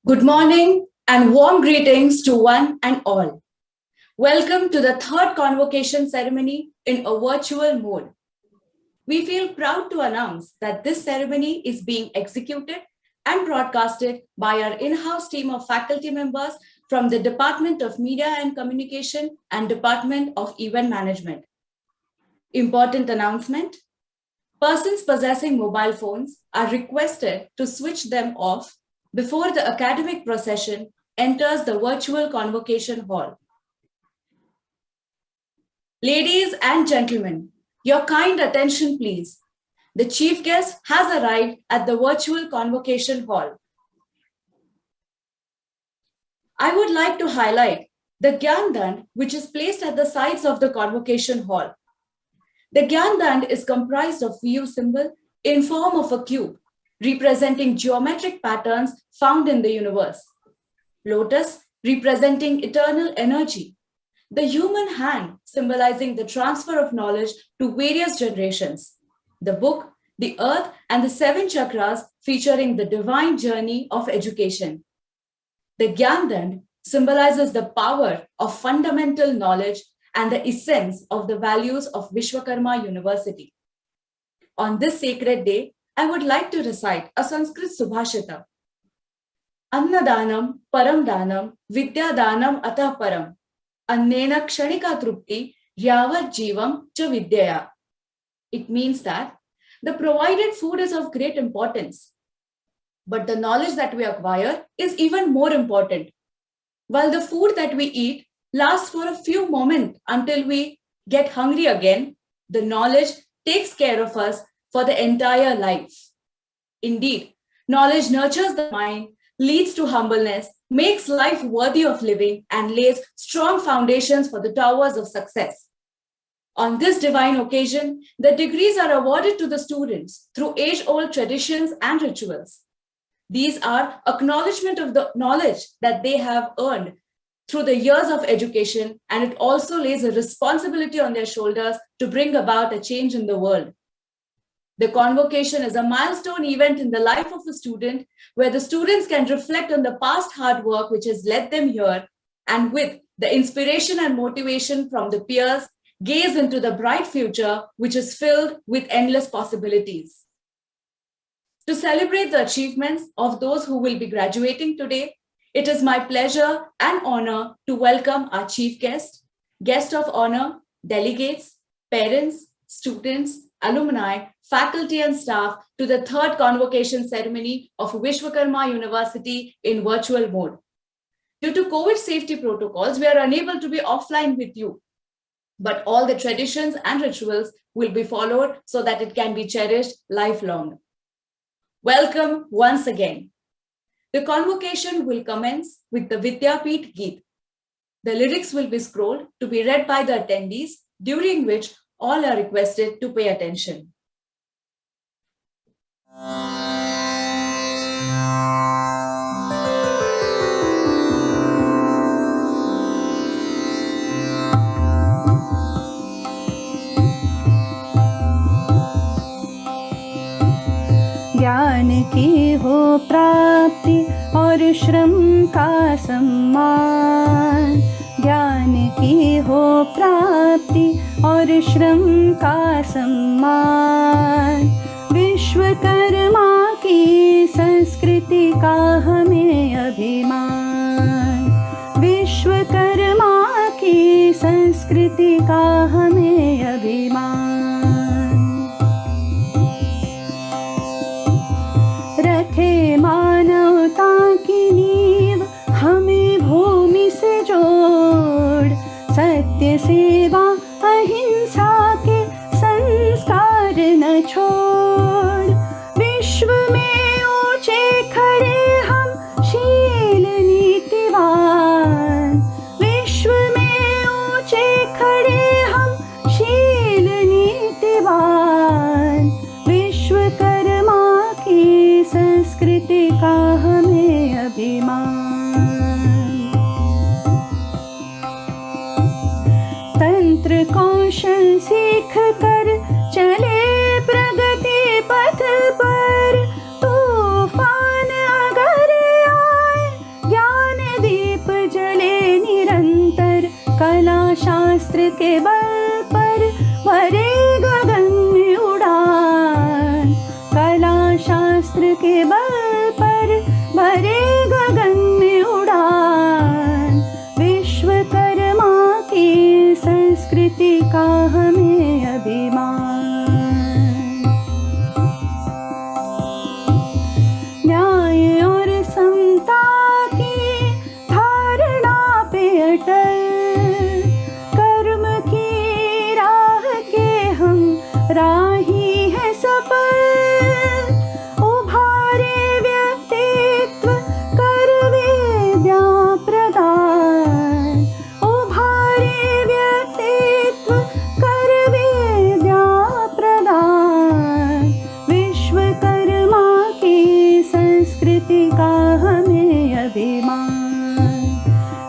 Good morning and warm greetings to one and all. Welcome to the third convocation ceremony in a virtual mode. We feel proud to announce that this ceremony is being executed and broadcasted by our in-house team of faculty members from the Department of Media and Communication and Department of Event Management. Important announcement: persons possessing mobile phones are requested to switch them off before the academic procession enters the virtual convocation hall. Ladies and gentlemen, your kind attention please. The chief guest has arrived at the virtual convocation hall. I would like to highlight the Gyan Dand, which is placed at the sides of the convocation hall. The Gyan Dand is comprised of VU symbol in form of a cube, representing geometric patterns found in the universe. Lotus representing eternal energy. The human hand symbolizing the transfer of knowledge to various generations. The book, the earth, and the 7 chakras featuring the divine journey of education. The Gyan Dand symbolizes the power of fundamental knowledge and the essence of the values of Vishwakarma University. On this sacred day, I would like to recite a Sanskrit Subhashita. Annadanam param danam vidyadanam atah param annena kshanika trupti yavat jivam cha vidyaya. It means that the provided food is of great importance, but the knowledge that we acquire is even more important. While the food that we eat lasts for a few moments until we get hungry again, the knowledge takes care of us for the entire life. Indeed, knowledge nurtures the mind, leads to humbleness, makes life worthy of living, and lays strong foundations for the towers of success. On this divine occasion, the degrees are awarded to the students through age-old traditions and rituals. These are acknowledgement of the knowledge that they have earned through the years of education, and it also lays a responsibility on their shoulders to bring about a change in the world. The convocation is a milestone event in the life of a student where the students can reflect on the past hard work which has led them here, and with the inspiration and motivation from the peers, gaze into the bright future which is filled with endless possibilities. To celebrate the achievements of those who will be graduating today, it is my pleasure and honor to welcome our chief guest, guest of honor, delegates, parents, students, alumni, faculty and staff to the third convocation ceremony of Vishwakarma University in virtual mode. Due to COVID safety protocols, we are unable to be offline with you, but all the traditions and rituals will be followed so that it can be cherished lifelong. Welcome once again. The convocation will commence with the Vidyapeeth Geet. The lyrics will be scrolled to be read by the attendees, during which all are requested to pay attention. ज्ञान की हो प्राप्ति और श्रम का सम्मान, ज्ञान की हो प्राप्ति और श्रम का सम्मान, विश्वकर्मा की संस्कृति का हमें अभिमान, विश्वकर्मा की संस्कृति का हमें अभिमान। रखे मानवता की नींव हमें भूमि से जोड़, सत्य सेवा अहिंसा के संस्कार न छोड़, विश्व में ऊंचे खड़े हम शील नीतिवान, विश्व में ऊंचे खड़े हम शील नीतिवान, विश्वकर्मा की संस्कृति का हमें अभिमान। तंत्र कौशल सीख कर चले प्रगति पथ पर, तूफान अगर आए के बल पर भरे गगन में उड़ान, कला शास्त्र के बल पर भरे गगन में उड़ान, विश्वकर्मा की संस्कृति का हमें अभिमान। न्याय और समता की धारणा पे अटल, कर्म की राह के हम राही हैं सफल, उभारे व्यक्तित्व कर विद्या प्रदान, उभारे व्यक्तित्व कर विद्या प्रदान, विश्वकर्मा की संस्कृति का हमें अभिमान।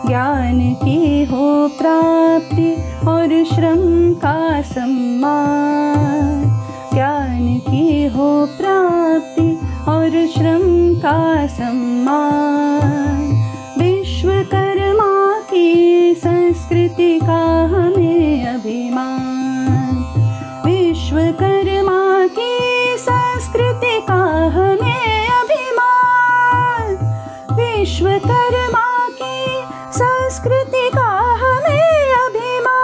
ज्ञान की हो प्राप्ति और श्रम का सम्मान, ज्ञान की हो प्राप्ति और श्रम का सम्मान, विश्वकर्मा की संस्कृति का हमें अभिमान। विश्वकर्मा की संस्कृति का हमें अभिमान, विश्वकर्मा की संस्कृति का हमें अभिमान।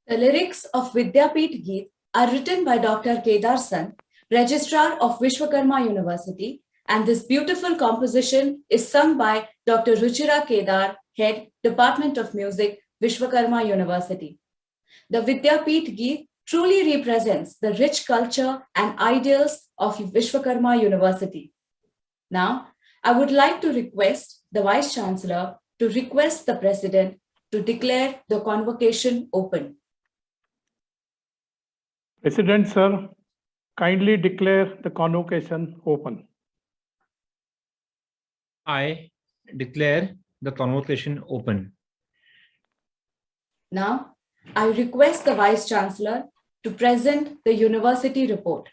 The lyrics of Vidyapeeth Geet are written by Dr. Kedar San, Registrar of Vishwakarma University, and this beautiful composition is sung by Dr. Ruchira Kedar, Head, Department of Music, Vishwakarma University. The Vidyapeeth Geet truly represents the rich culture and ideals of Vishwakarma University. Now, I would like to request the Vice Chancellor to request the President to declare the convocation open. President, sir, kindly declare the convocation open. I declare the convocation open. Now, I request the Vice Chancellor to present the university report.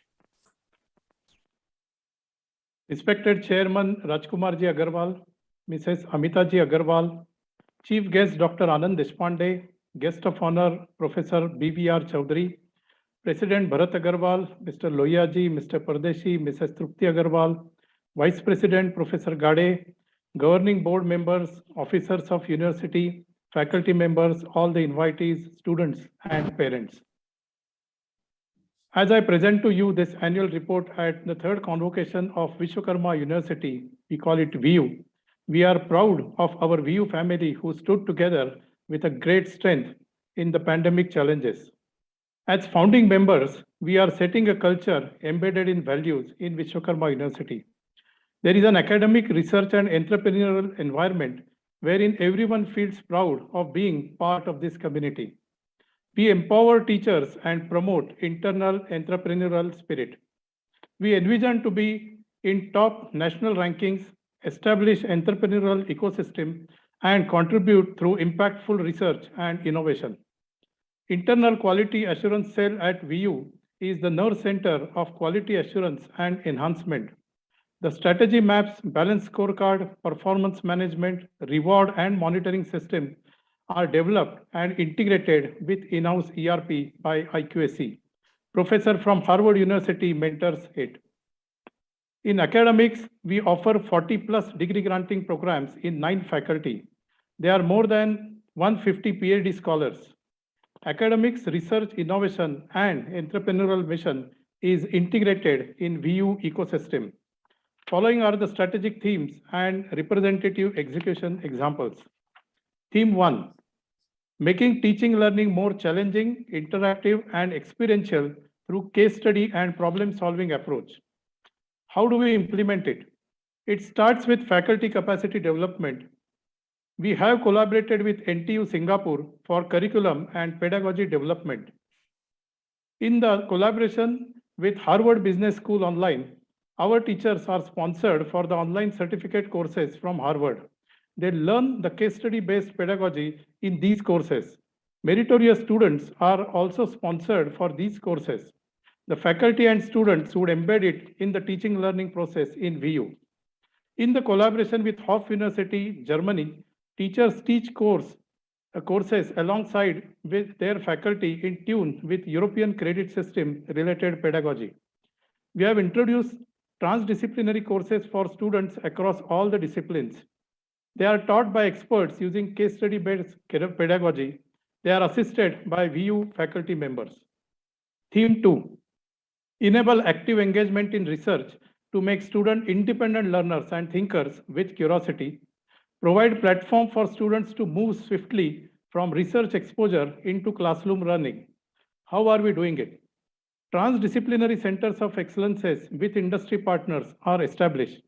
Respected Chairman Rajkumar Ji Agarwal, Mrs. Amita Ji Agarwal, Chief Guest Dr. Anand Deshpande, Guest of Honor Professor BBR Chowdari, President Bharat Agarwal, Mr. Loya Ji, Mr. Pardeshi, Mrs. Trupti Agarwal, Vice President Professor Gade, Governing Board members, officers of university, faculty members, all the invitees, students and parents. As I present to you this annual report at the third convocation of Vishwakarma University, we call it VU. We are proud of our VU family who stood together with a great strength in the pandemic challenges. As founding members, we are setting a culture embedded in values in Vishwakarma University. There is an academic, research and entrepreneurial environment wherein everyone feels proud of being part of this community. We empower teachers and promote internal entrepreneurial spirit. We envision to be in top national rankings, establish entrepreneurial ecosystem, and contribute through impactful research and innovation. Internal Quality Assurance Cell at VU is the nerve center of quality assurance and enhancement. The strategy maps, balance scorecard, performance management, reward and monitoring system are developed and integrated with in-house ERP by IQAC. Professor from Harvard University mentors it. In academics, we offer 40+ degree granting programs in 9 faculty. There are more than 150 PhD scholars. Academics, research, innovation, and entrepreneurial mission is integrated in VU ecosystem. Following are the strategic themes and representative execution examples. Theme 1, making teaching learning more challenging, interactive, and experiential through case study and problem-solving approach. How do we implement it? It starts with faculty capacity development. We have collaborated with NTU Singapore for curriculum and pedagogy development. In the collaboration with Harvard Business School Online, our teachers are sponsored for the online certificate courses from Harvard. They learn the case study-based pedagogy in these courses. Meritorious students are also sponsored for these courses. The faculty and students would embed it in the teaching learning process in VU. In the collaboration with Hof University, Germany, teachers teach courses alongside with their faculty in tune with European credit system related pedagogy. We have introduced transdisciplinary courses for students across all the disciplines. They are taught by experts using case study based pedagogy. They are assisted by VU faculty members. Theme 2, enable active engagement in research to make students independent learners and thinkers with curiosity. Provide platform for students to move swiftly from research exposure into classroom learning. How are we doing it? Transdisciplinary centers of excellences with industry partners are established.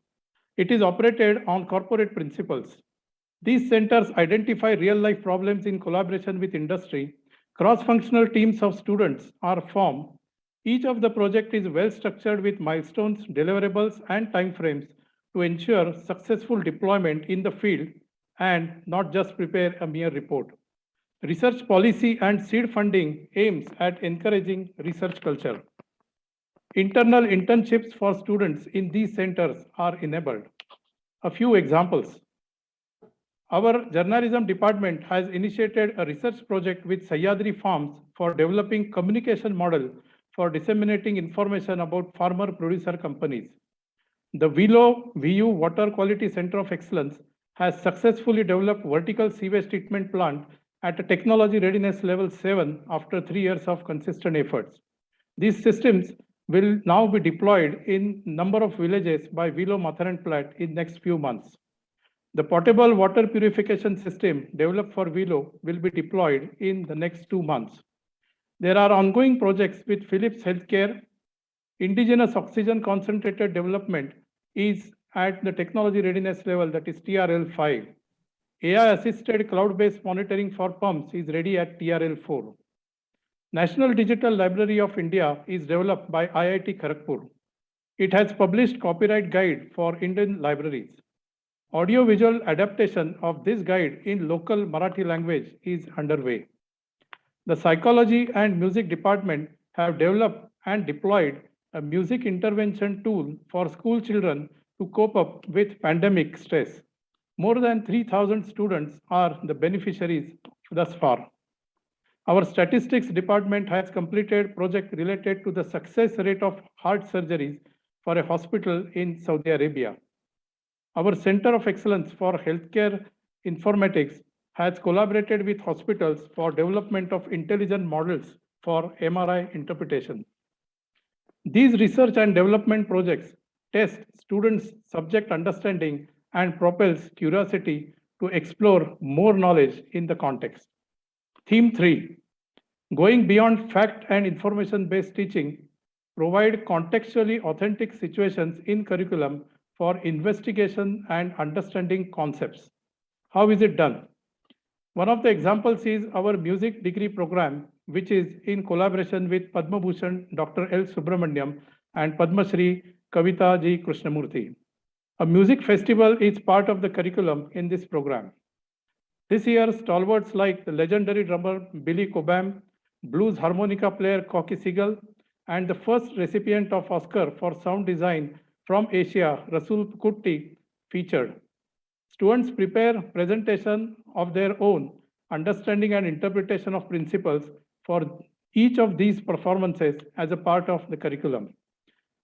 It is operated on corporate principles. These centers identify real-life problems in collaboration with industry. Cross-functional teams of students are formed. Each of the project is well structured with milestones, deliverables, and timeframes to ensure successful deployment in the field and not just prepare a mere report. Research policy and seed funding aims at encouraging research culture. Internal internships for students in these centers are enabled. A few examples. Our journalism department has initiated a research project with Chowdari Farms for developing communication model for disseminating information about farmer producer companies. The VU Water Quality Center of Excellence has successfully developed vertical sewage treatment plant at a technology readiness level 7 after 3 years of consistent efforts. These systems will now be deployed in number of villages by Vilo Matharanplat in next few months. The portable water purification system developed for Vilo will be deployed in the next 2 months. There are ongoing projects with Philips Healthcare. Indigenous oxygen concentrated development is at the technology readiness level, that is TRL 5. AI assisted cloud-based monitoring for pumps is ready at TRL 4. National Digital Library of India is developed by IIT Kharagpur. It has published copyright guide for Indian libraries. Audio-visual adaptation of this guide in local Marathi language is underway. The psychology and music department have developed and deployed a music intervention tool for school children to cope up with pandemic stress. More than 3,000 students are the beneficiaries thus far. Our statistics department has completed project related to the success rate of heart surgeries for a hospital in Saudi Arabia. Our Center of Excellence for Healthcare Informatics has collaborated with hospitals for development of intelligent models for MRI interpretation. These research and development projects test students' subject understanding and propels curiosity to explore more knowledge in the context. Theme 3, going beyond fact and information-based teaching, provide contextually authentic situations in curriculum for investigation and understanding concepts. How is it done? One of the examples is our music degree program, which is in collaboration with Padma Bhushan Dr. L. Subramaniam and Padma Shri Kavita Ji Krishnamurthy. A music festival is part of the curriculum in this program. This year, stalwarts like the legendary drummer Billy Cobham, blues harmonica player Cocky Seagull, and the first recipient of Oscar for sound design from Asia, Rasul Kutti, featured. Students prepare presentation of their own understanding and interpretation of principles for each of these performances as a part of the curriculum.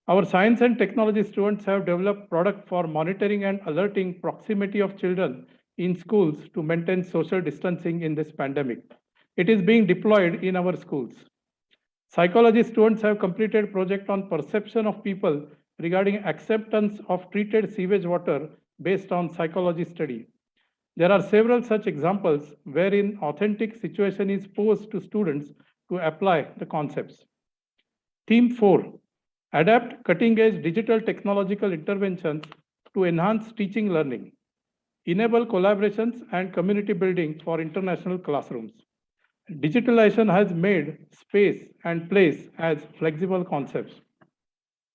Our science and technology students have developed product for monitoring and alerting proximity of children in schools to maintain social distancing in this pandemic. It is being deployed in our schools. Psychology students have completed project on perception of people regarding acceptance of treated sewage water based on psychology study. There are several such examples wherein authentic situation is posed to students to apply the concepts. Theme 4, adapt cutting-edge digital technological interventions to enhance teaching learning, enable collaborations and community building for international classrooms. Digitalization has made space and place as flexible concepts.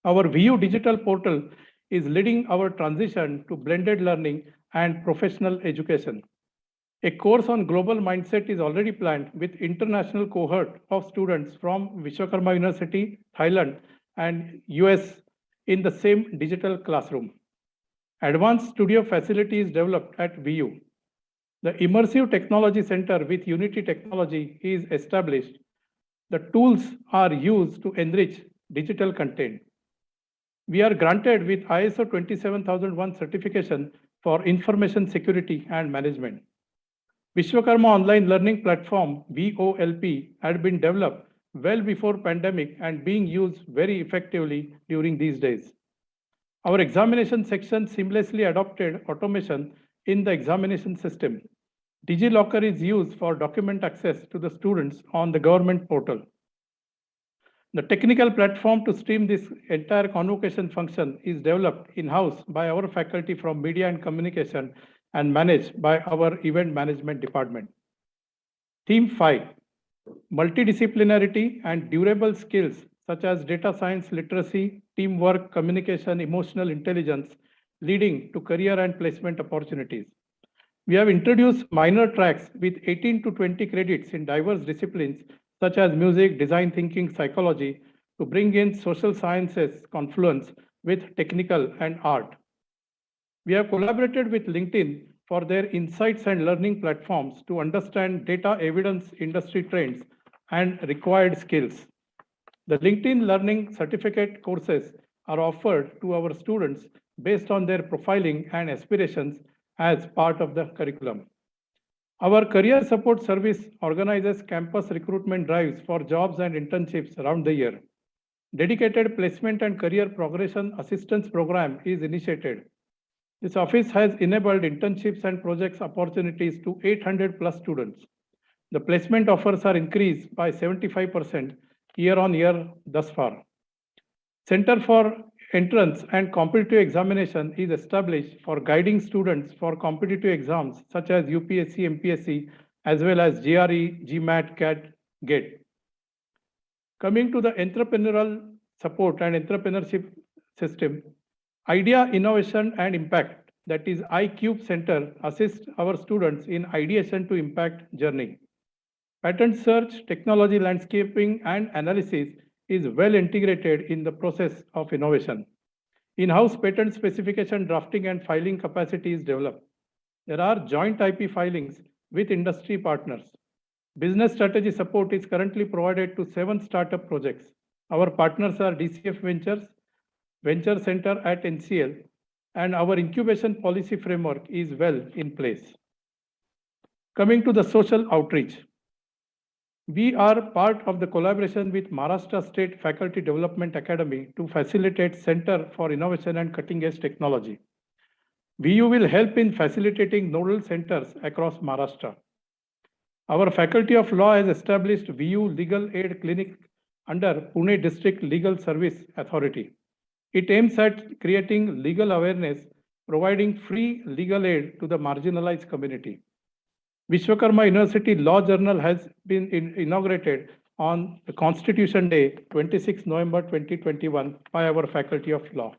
Our VU digital portal is leading our transition to blended learning and professional education. A course on global mindset is already planned with international cohort of students from Vishwakarma University, Thailand, and US in the same digital classroom. Advanced studio facilities developed at VU. The Immersive Technology Center with Unity Technology is established. The tools are used to enrich digital content. We are granted with ISO 27001 certification for information security and management. Vishwakarma Online Learning Platform VOLP had been developed well before pandemic and being used very effectively during these days. Our examination section seamlessly adopted automation in the examination system. DigiLocker is used for document access to the students on the government portal. The technical platform to stream this entire convocation function is developed in-house by our faculty from Media and Communication and managed by our Event Management Department. Theme 5, multidisciplinarity and durable skills such as data science literacy, teamwork, communication, emotional intelligence, leading to career and placement opportunities. We have introduced minor tracks with 18 to 20 credits in diverse disciplines such as music, design thinking, psychology, to bring in social sciences confluence with technical and art. We have collaborated with LinkedIn for their insights and learning platforms to understand data evidence industry trends and required skills. The LinkedIn Learning certificate courses are offered to our students based on their profiling and aspirations as part of the curriculum. Our career support service organizes campus recruitment drives for jobs and internships around the year. Dedicated placement and career progression assistance program is initiated. This office has enabled internships and projects opportunities to 800 plus students. The placement offers are increased by 75% year on year thus far. Center for Entrance and Competitive Examination is established for guiding students for competitive exams such as UPSC, MPSC, as well as GRE, GMAT, CAT, GATE. Coming to the entrepreneurial support and entrepreneurship system, Idea, Innovation and Impact, that is iCube Center, assists our students in ideation to impact journey. Patent search, technology landscaping, and analysis is well integrated in the process of innovation. In-house patent specification drafting and filing capacity is developed. There are joint IP filings with industry partners. Business strategy support is currently provided to 7 startup projects. Our partners are DCF Ventures, Venture Center at NCL, and our incubation policy framework is well in place. Coming to the social outreach. We are part of the collaboration with Maharashtra State Faculty Development Academy to facilitate Center for Innovation and Cutting Edge Technology. VU will help in facilitating nodal centers across Maharashtra. Our Faculty of Law has established VU Legal Aid Clinic under Pune District Legal Service Authority. It aims at creating legal awareness, providing free legal aid to the marginalized community. Vishwakarma University Law Journal has been inaugurated on the Constitution Day, 26 November 2021, by our Faculty of Law.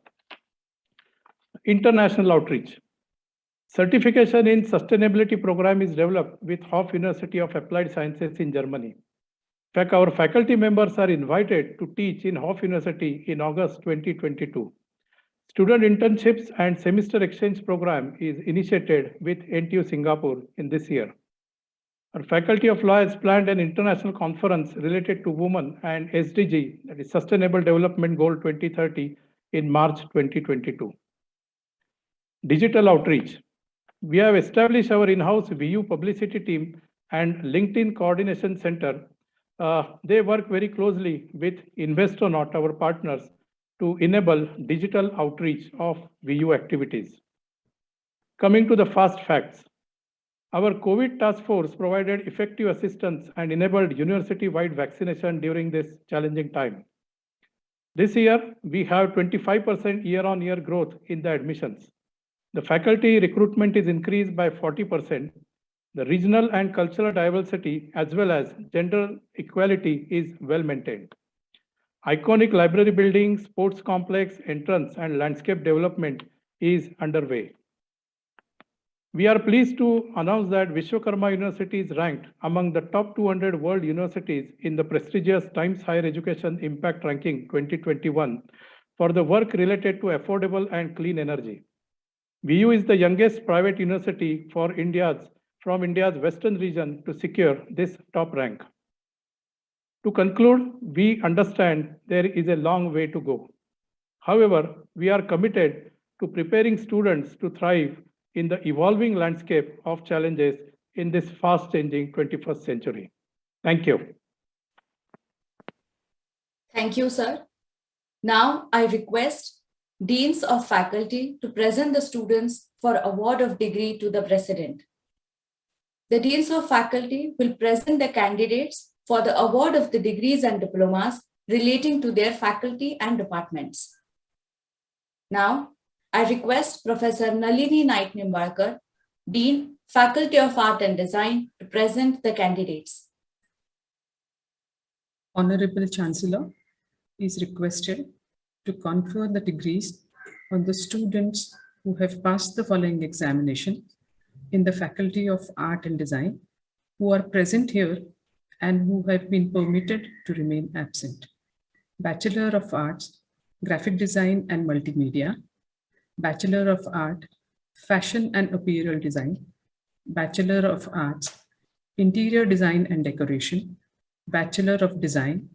International outreach. Certification in Sustainability program is developed with Hof University of Applied Sciences in Germany. In fact, our faculty members are invited to teach in Hof University in August 2022. Student internships and semester exchange program is initiated with NTU Singapore in this year. Our Faculty of Law has planned an international conference related to women and SDG, that is Sustainable Development Goal 2030, in March 2022. Digital outreach. We have established our in-house VU publicity team and LinkedIn Coordination Center. They work very closely with Investonaut, our partners, to enable digital outreach of VU activities. Coming to the fast facts. Our COVID task force provided effective assistance and enabled university-wide vaccination during this challenging time. This year, we have 25% year-on-year growth in the admissions. The faculty recruitment is increased by 40%. The regional and cultural diversity as well as gender equality is well maintained. Iconic library building, sports complex, entrance and landscape development is underway. We are pleased to announce that Vishwakarma University is ranked among the top 200 world universities in the prestigious Times Higher Education Impact Ranking 2021 for the work related to affordable and clean energy. VU is the youngest private university from India's western region to secure this top rank. To conclude, we understand there is a long way to go. However, we are committed to preparing students to thrive in the evolving landscape of challenges in this fast-changing 21st century. Thank you. Thank you, sir. Now I request Deans of Faculty to present the students for award of degree to the President. The Deans of Faculty will present the candidates for the award of the degrees and diplomas relating to their faculty and departments. Now, I request Professor Nalini Naik Nimbalkar, Dean, Faculty of Art and Design, to present the candidates. Honorable Chancellor is requested to confer the degrees on the students who have passed the following examination in the Faculty of Art and Design, who are present here and who have been permitted to remain absent. Bachelor of Arts, Graphic Design and Multimedia, Bachelor of Art, Fashion and Apparel Design, Bachelor of Arts, Interior Design and Decoration, Bachelor of Design,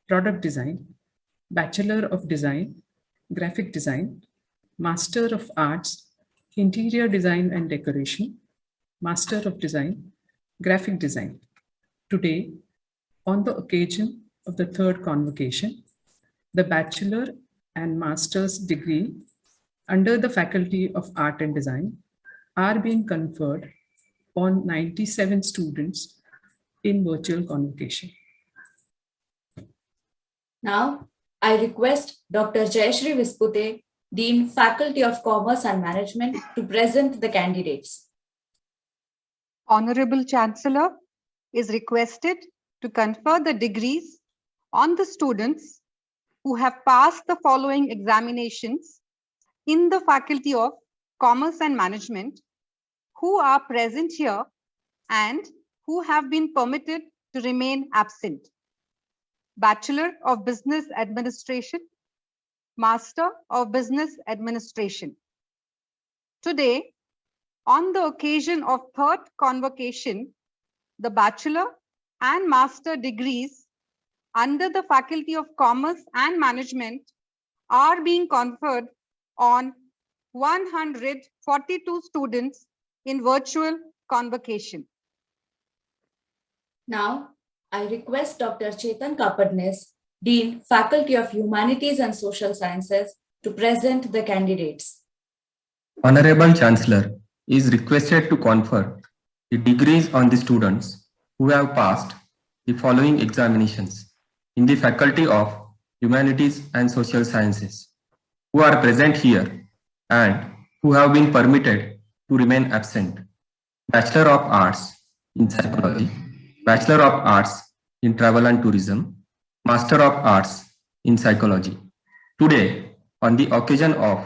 Product Design, Bachelor of Design, Graphic Design, Master of Arts, Interior Design and Decoration, Master of Design, Graphic Design. Today, on the occasion of the third convocation, the Bachelor and Master's degree under the Faculty of Art and Design are being conferred on 97 students in virtual convocation. Now, I request Dr. Jayashree Vispute, Dean, Faculty of Commerce and Management, to present the candidates. Honorable Chancellor is requested to confer the degrees on the students who have passed the following examinations in the Faculty of Commerce and Management, who are present here and who have been permitted to remain absent. Bachelor of Business Administration, Master of Business Administration. Today, on the occasion of third convocation, the Bachelor and Master degrees under the Faculty of Commerce and Management are being conferred on 142 students in virtual convocation. Now, I request Dr. Chetan Kapadnes, Dean, Faculty of Humanities and Social Sciences, to present the candidates. Honorable Chancellor is requested to confer the degrees on the students who have passed the following examinations in the Faculty of Humanities and Social Sciences, who are present here and who have been permitted to remain absent. Bachelor of Arts in Psychology, Bachelor of Arts in Travel and Tourism, Master of Arts in Psychology. Today, on the occasion of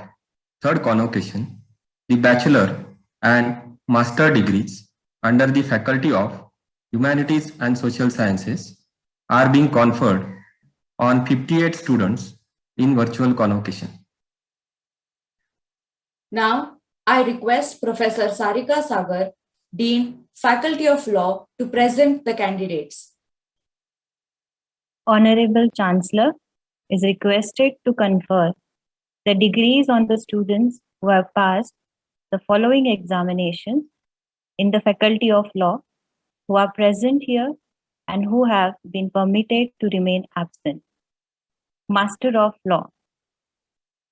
third convocation, the Bachelor and Master degrees under the Faculty of Humanities and Social Sciences are being conferred on 58 students in virtual convocation. Now, I request Professor Sarika Sagar, Dean, Faculty of Law, to present the candidates. Honorable Chancellor is requested to confer the degrees on the students who have passed the following examinations in the Faculty of Law, who are present here and who have been permitted to remain absent. Master of Law.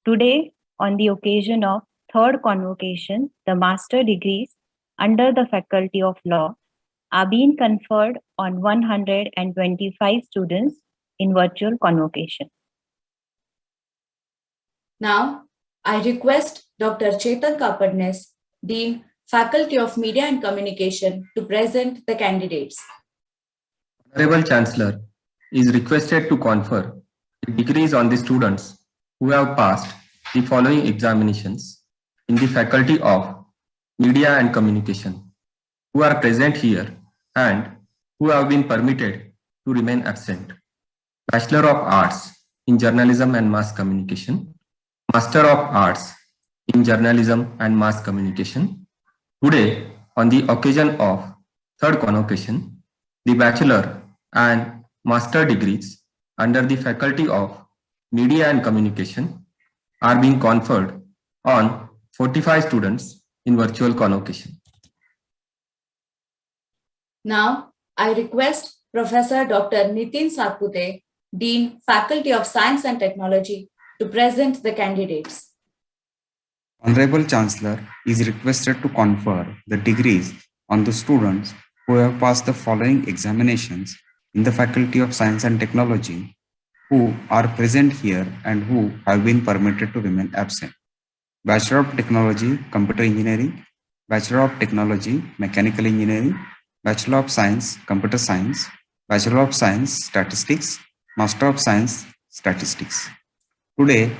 Today, on the occasion of third convocation, the master degrees under the Faculty of Law are being conferred on 125 students in virtual convocation. Now, I request Dr. Chetan Kapadnes, Dean, Faculty of Media and Communication, to present the candidates. Honorable Chancellor is requested to confer the degrees on the students who have passed the following examinations in the Faculty of Media and Communication, who are present here and who have been permitted to remain absent. Bachelor of Arts in Journalism and Mass Communication, Master of Arts in Journalism and Mass Communication. Today, on the occasion of third convocation, the Bachelor and Master degrees under the Faculty of Media and Communication are being conferred on 45 students in virtual convocation. Now, I request Professor Dr. Nitin Satpute, Dean, Faculty of Science and Technology, to present the candidates. Honorable Chancellor is requested to confer the degrees on the students who have passed the following examinations in the Faculty of Science and Technology, who are present here and who have been permitted to remain absent. Bachelor of Technology, Computer Engineering, Bachelor of Technology, Mechanical Engineering, Bachelor of Science, Computer Science, Bachelor of Science, Statistics, Master of Science, Statistics. Today,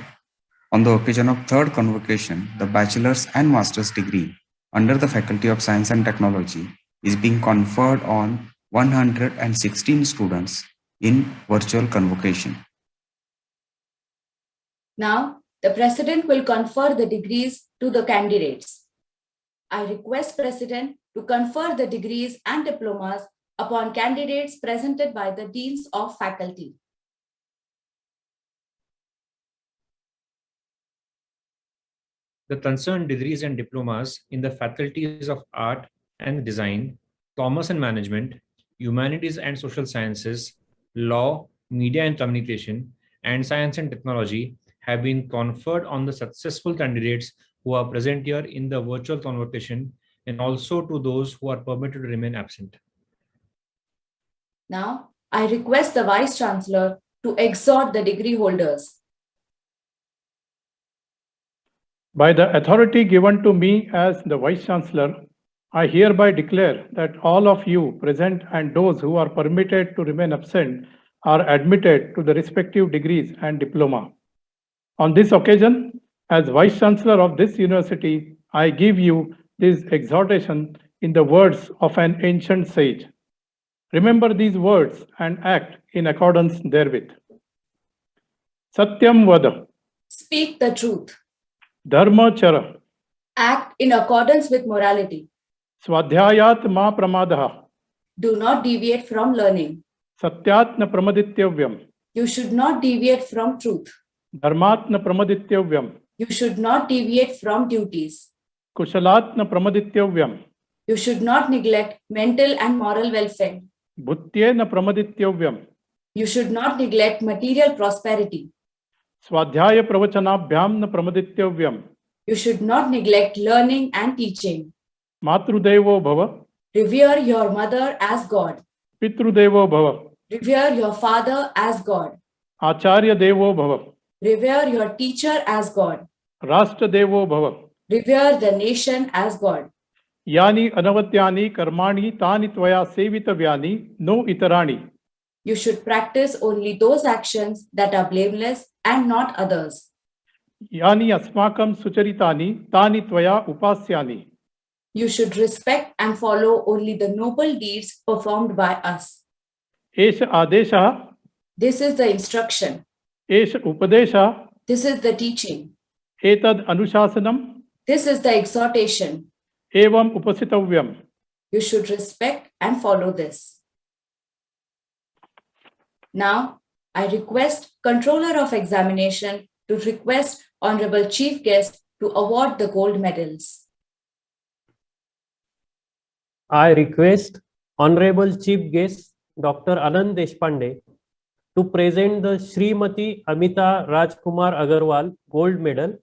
on the occasion of third convocation, the bachelor's and master's degree under the Faculty of Science and Technology is being conferred on 116 students in virtual convocation. Now, the President will confer the degrees to the candidates. I request President to confer the degrees and diplomas upon candidates presented by the Deans of Faculty. The concerned degrees and diplomas in the faculties of Art and Design, Commerce and Management, Humanities and Social Sciences, Law, Media and Communication, and Science and Technology have been conferred on the successful candidates who are present here in the virtual convocation, and also to those who are permitted to remain absent. Now, I request the Vice Chancellor to exhort the degree holders. By the authority given to me as the Vice Chancellor, I hereby declare that all of you present and those who are permitted to remain absent are admitted to the respective degrees and diploma. On this occasion, as Vice Chancellor of this university, I give you this exhortation in the words of an ancient sage. Remember these words and act in accordance therewith. Satyam vada. Speak the truth. Dharma chara. Act in accordance with morality. Swadhyayat ma pramadaha. Do not deviate from learning. Satyatna pramadityavyam. You should not deviate from truth. Dharmatna pramadityavyam. You should not deviate from duties. Kushalatna pramadityavyam. You should not neglect mental and moral welfare. Bhutyena pramadityavyam. You should not neglect material prosperity. Swadhyaya pravachanabhyamna pramadityavyam. You should not neglect learning and teaching. Matrudevo bhava. Revere your mother as God. Pitrudevo bhava. Revere your father as God. Acharya devo bhava. Revere your teacher as God. Rashtra devo bhava. Revere the nation as God. Yani anavatyani karmani tani tvaya sevitavyani no itarani. You should practice only those actions that are blameless and not others. Yani asmakam sucharitani tani tvaya upasyani. You should respect and follow only the noble deeds performed by us. Esha adesha. This is the instruction. Esha upadesha. This is the teaching. Etad anushasanam. This is the exhortation. Evam upasitavyam. You should respect and follow this. Now, I request Controller of Examination to request Honorable Chief Guest to award the gold medals. I request Honorable Chief Guest Dr. Anand Deshpande to present the Srimati Amita Rajkumar Agarwal Gold Medal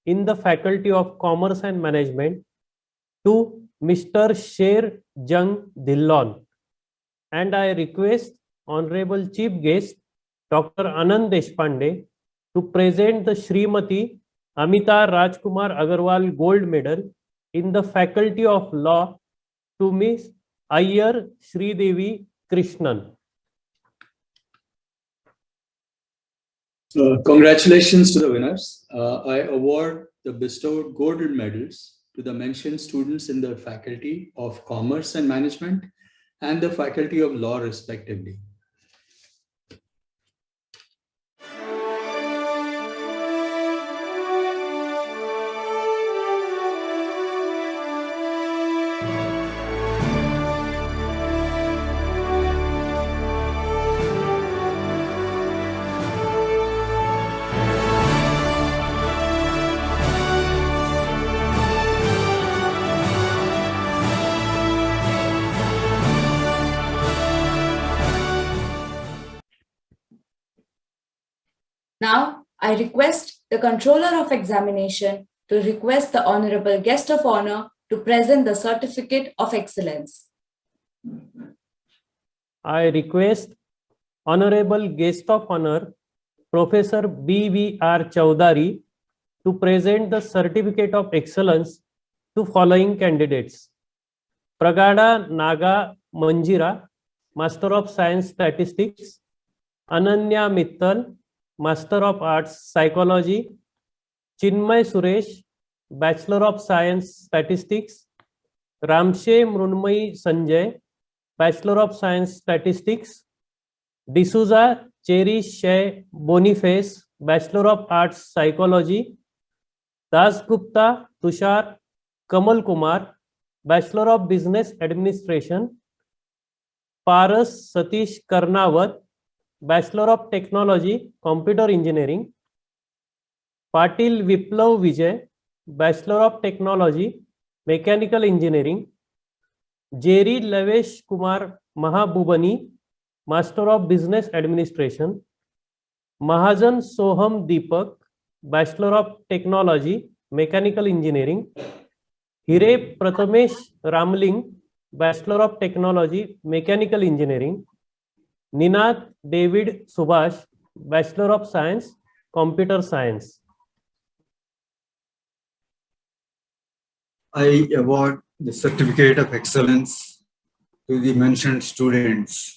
in the Faculty of Commerce and Management to Mr. Sher Jung Dillon. And I request Honorable Chief Guest Dr. Anand Deshpande to present the Srimati Amita Rajkumar Agarwal Gold Medal in the Faculty of Law to Ms. Iyer Sridevi Krishnan. Congratulations to the winners. I award the bestowed gold medals to the mentioned students in the Faculty of Commerce and Management and the Faculty of Law, respectively. Now, I request the Controller of Examination to request the Honorable Guest of Honor to present the Certificate of Excellence. I request Honorable Guest of Honor, Professor B.V.R. Chowdari, to present the Certificate of Excellence to following candidates: Pragada Naga Manjira, Master of Science Statistics; Ananya Mittal, Master of Arts Psychology; Chinmay Suresh, Bachelor of Science Statistics; Ramshe Mrunmai Sanjay, Bachelor of Science Statistics; D'Souza Cherish Shea Boniface, Bachelor of Arts Psychology; Das Gupta Tushar Kamal Kumar, Bachelor of Business Administration; Paras Satish Karnawat, Bachelor of Technology, Computer Engineering; Patil Viplav Vijay, Bachelor of Technology, Mechanical Engineering; Jerry Lavesh Kumar Mahabubani, Master of Business Administration; Mahajan Soham Deepak, Bachelor of Technology, Mechanical Engineering; Hire Prathamesh Ramling, Bachelor of Technology, Mechanical Engineering; Ninath David Subhash, Bachelor of Science, Computer Science. I award the Certificate of Excellence to the mentioned students.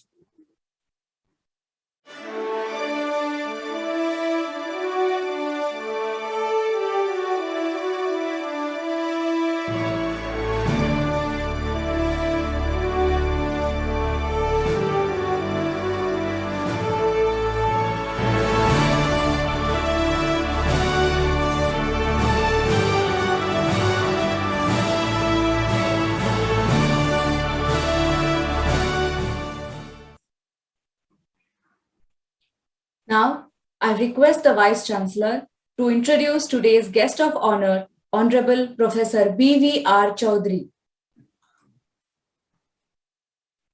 Now, I request the Vice Chancellor to introduce today's guest of honor, Honorable Professor B.V.R. Chowdari.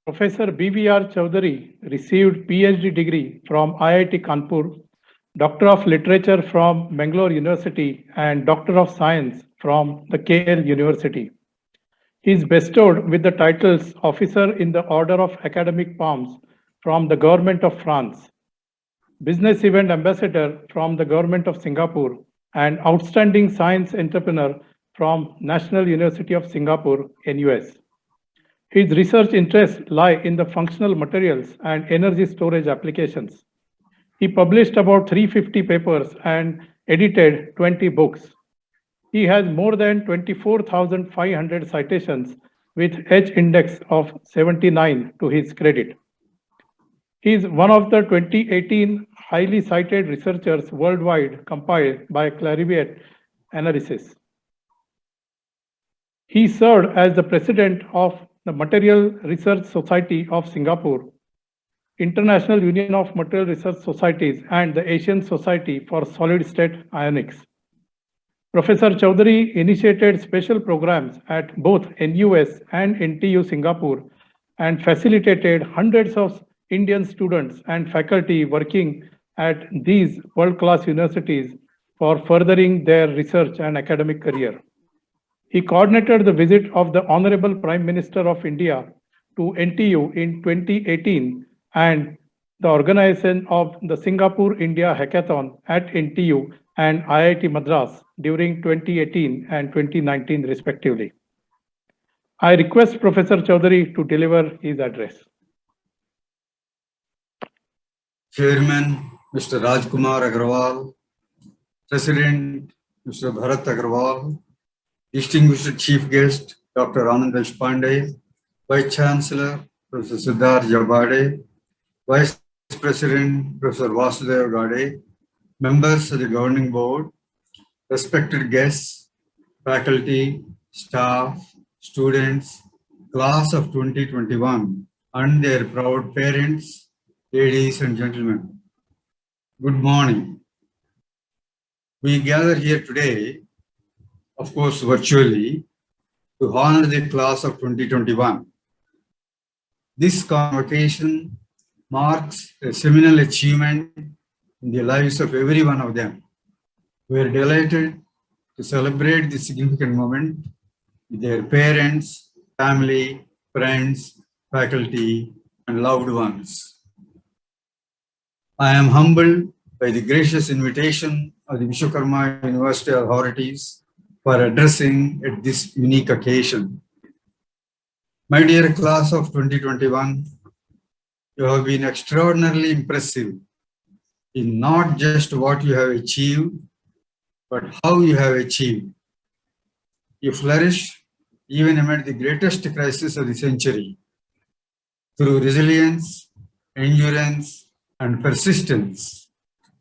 Professor B.V.R. Chowdari received PhD degree from IIT Kanpur, Doctor of Literature from Bangalore University, and Doctor of Science from the KL University. He is bestowed with the titles Officer in the Order of Academic Palms from the Government of France, Business Event Ambassador from the Government of Singapore, and Outstanding Science Entrepreneur from National University of Singapore, NUS. His research interests lie in the functional materials and energy storage applications. He published about 350 papers and edited 20 books. He has more than 24,500 citations with H index of 79 to his credit. He is one of the 2018 highly cited researchers worldwide compiled by Clarivate Analysis. He served as the president of the Material Research Society of Singapore, International Union of Material Research Societies, and the Asian Society for Solid State Ionics. Professor Chowdari initiated special programs at both NUS and NTU Singapore and facilitated hundreds of Indian students and faculty working at these world-class universities for furthering their research and academic career. He coordinated the visit of the Honorable Prime Minister of India to NTU in 2018 and the organization of the Singapore-India Hackathon at NTU and IIT Madras during 2018 and 2019 respectively. I request Professor Chowdari to deliver his address. Chairman, Mr. Rajkumar Agrawal, President, Mr. Bharat Agrawal, distinguished chief guest, Dr. Anand Deshpande, Vice Chancellor, Professor Siddharth Jabade, Vice President, Professor Vasudev Gade, members of the governing board, respected guests, faculty, staff, students, class of 2021, and their proud parents, ladies and gentlemen. Good morning. We gather here today, of course, virtually, to honor the class of 2021. This convocation marks a seminal achievement in the lives of every one of them. We are delighted to celebrate this significant moment with their parents, family, friends, faculty, and loved ones. I am humbled by the gracious invitation of the Vishwakarma University authorities for addressing at this unique occasion. My dear class of 2021, you have been extraordinarily impressive in not just what you have achieved, but how you have achieved. You flourish even amid the greatest crisis of the century through resilience, endurance, and persistence.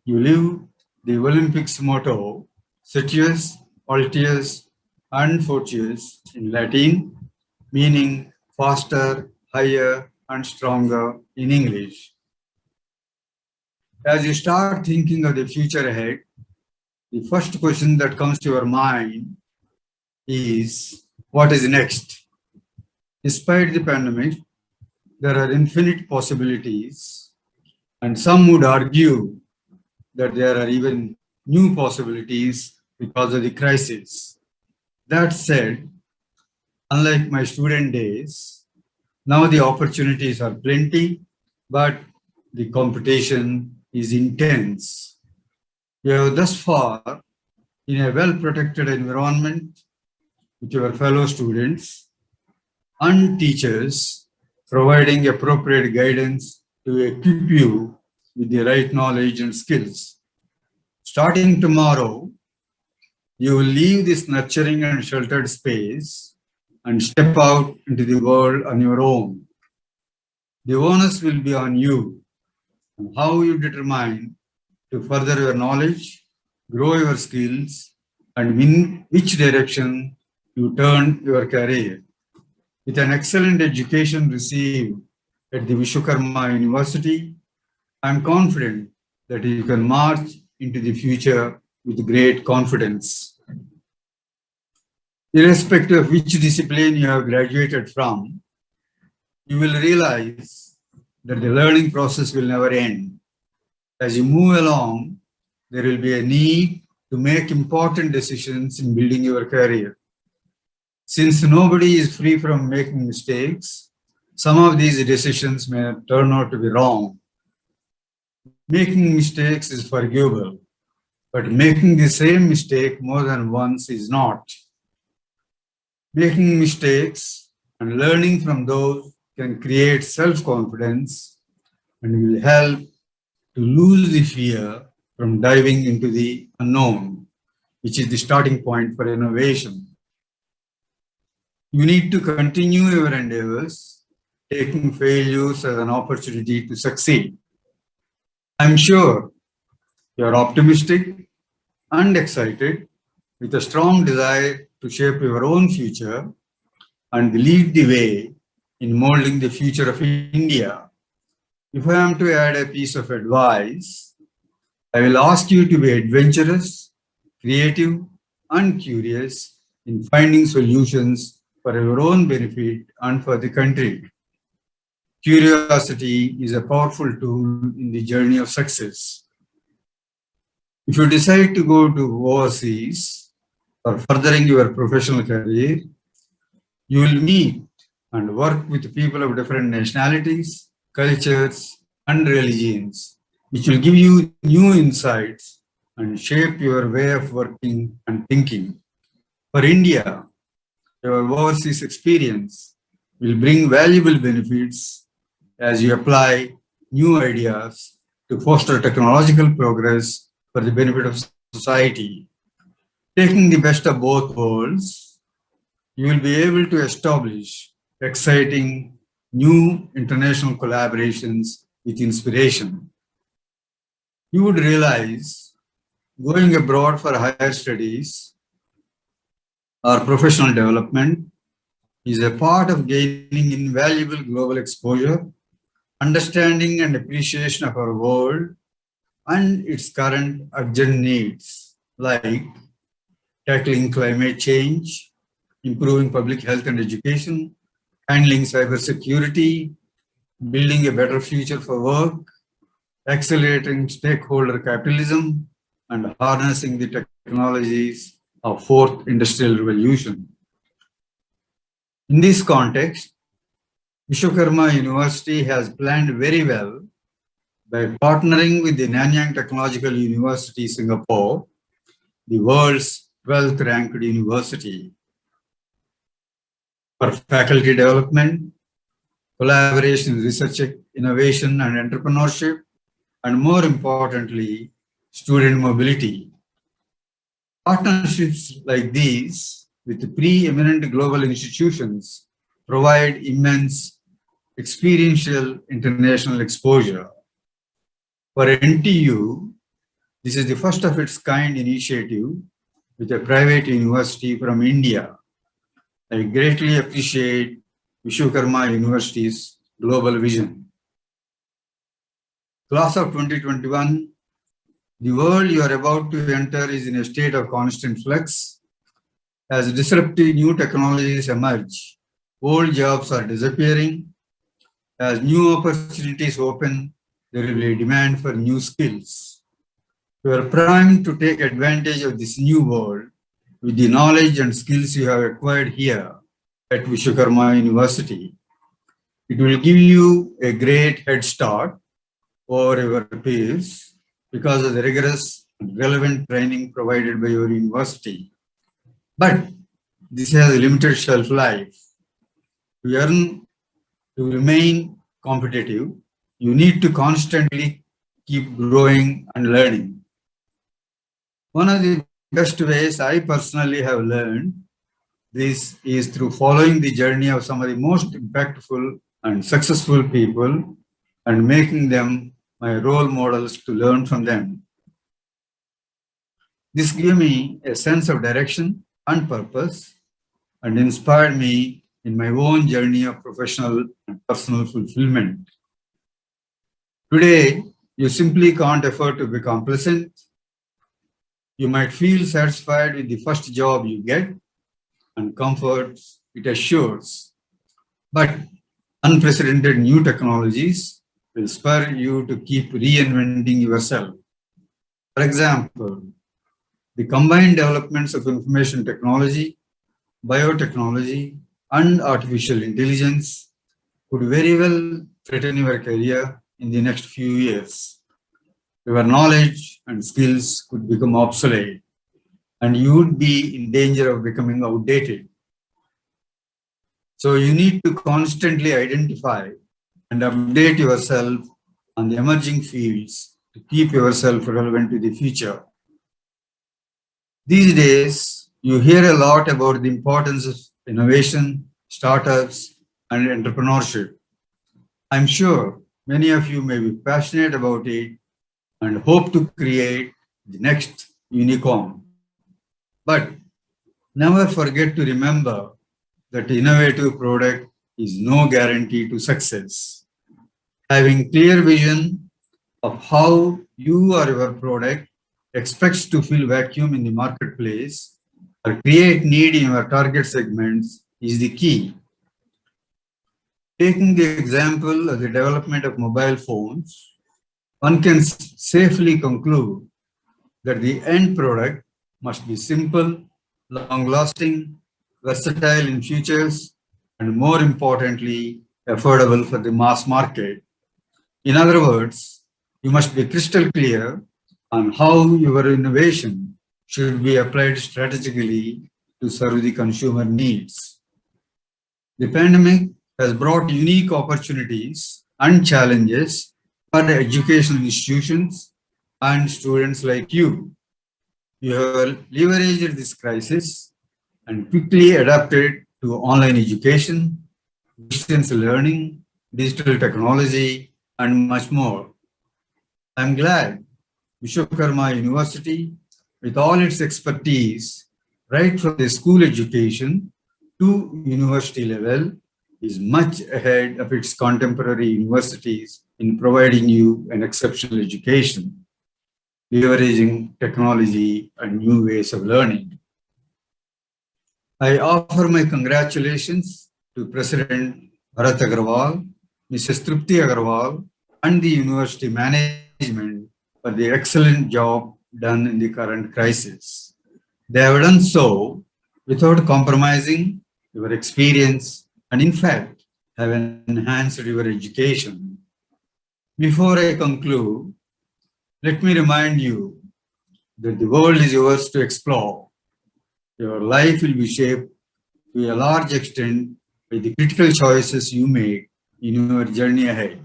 You live the Olympics motto, Citius, Altius, and Fortius in Latin, meaning faster, higher, and stronger in English. As you start thinking of the future ahead, the first question that comes to your mind is, what is next? Despite the pandemic, there are infinite possibilities, and some would argue that there are even new possibilities because of the crisis. That said, unlike my student days, now the opportunities are plenty, but the competition is intense. You have thus far, in a well-protected environment with your fellow students and teachers, providing appropriate guidance to equip you with the right knowledge and skills. Starting tomorrow, you will leave this nurturing and sheltered space and step out into the world on your own. The onus will be on you and how you determine to further your knowledge, grow your skills, and in which direction you turn your career. With an excellent education received at the Vishwakarma University, I am confident that you can march into the future with great confidence. Irrespective of which discipline you have graduated from, you will realize that the learning process will never end. As you move along, there will be a need to make important decisions in building your career. Since nobody is free from making mistakes, some of these decisions may turn out to be wrong. Making mistakes is forgivable, but making the same mistake more than once is not. Making mistakes and learning from those can create self-confidence and will help to lose the fear from diving into the unknown, which is the starting point for innovation. You need to continue your endeavors, taking failures as an opportunity to succeed. I'm sure you're optimistic and excited with a strong desire to shape your own future and lead the way in molding the future of India. If I am to add a piece of advice, I will ask you to be adventurous, creative, and curious in finding solutions for your own benefit and for the country. Curiosity is a powerful tool in the journey of success. If you decide to go to overseas for furthering your professional career, you will meet and work with people of different nationalities, cultures, and religions, which will give you new insights and shape your way of working and thinking. For India, your overseas experience will bring valuable benefits as you apply new ideas to foster technological progress for the benefit of society. Taking the best of both worlds, you will be able to establish exciting new international collaborations with inspiration. You would realize going abroad for higher studies or professional development is a part of gaining invaluable global exposure, understanding and appreciation of our world and its current urgent needs, like tackling climate change, improving public health and education, handling cybersecurity, building a better future for work, accelerating stakeholder capitalism, and harnessing the technologies of fourth industrial revolution. In this context, Vishwakarma University has planned very well by partnering with the Nanyang Technological University, Singapore, the world's 12th ranked university, for faculty development, collaboration, research, innovation, and entrepreneurship, and more importantly, student mobility. Partnerships like these with preeminent global institutions provide immense experiential international exposure. For NTU, this is the first of its kind initiative with a private university from India. I greatly appreciate Vishwakarma University's global vision. Class of 2021, the world you are about to enter is in a state of constant flux. As disruptive new technologies emerge, old jobs are disappearing. As new opportunities open, there will be a demand for new skills. You are primed to take advantage of this new world with the knowledge and skills you have acquired here at Vishwakarma University. It will give you a great head start over your peers because of the rigorous and relevant training provided by your university. But this has a limited shelf life. To remain competitive, you need to constantly keep growing and learning. One of the best ways I personally have learned this is through following the journey of some of the most impactful and successful people and making them my role models to learn from them. This gave me a sense of direction and purpose and inspired me in my own journey of professional and personal fulfillment. Today, you simply can't afford to be complacent. You might feel satisfied with the first job you get and comforts it assures. But unprecedented new technologies will spur you to keep reinventing yourself. For example, the combined developments of information technology, biotechnology, and artificial intelligence could very well threaten your career in the next few years. Your knowledge and skills could become obsolete, and you would be in danger of becoming outdated. So you need to constantly identify and update yourself on the emerging fields to keep yourself relevant to the future. These days, you hear a lot about the importance of innovation, startups, and entrepreneurship. I'm sure many of you may be passionate about it and hope to create the next unicorn. But never forget to remember that innovative product is no guarantee to success. Having clear vision of how you or your product expects to fill vacuum in the marketplace or create need in your target segments is the key. Taking the example of the development of mobile phones, one can safely conclude that the end product must be simple, long-lasting, versatile in features, and more importantly, affordable for the mass market. In other words, you must be crystal clear on how your innovation should be applied strategically to serve the consumer needs. The pandemic has brought unique opportunities and challenges for educational institutions and students like you. You have leveraged this crisis and quickly adapted to online education, distance learning, digital technology, and much more. I'm glad Vishwakarma University, with all its expertise, right from the school education to university level, is much ahead of its contemporary universities in providing you an exceptional education, leveraging technology and new ways of learning. I offer my congratulations to President Bharat Agarwal, Mrs. Trupti Agarwal, and the university management for the excellent job done in the current crisis. They have done so without compromising your experience and, in fact, have enhanced your education. Before I conclude, let me remind you that the world is yours to explore. Your life will be shaped to a large extent by the critical choices you make in your journey ahead.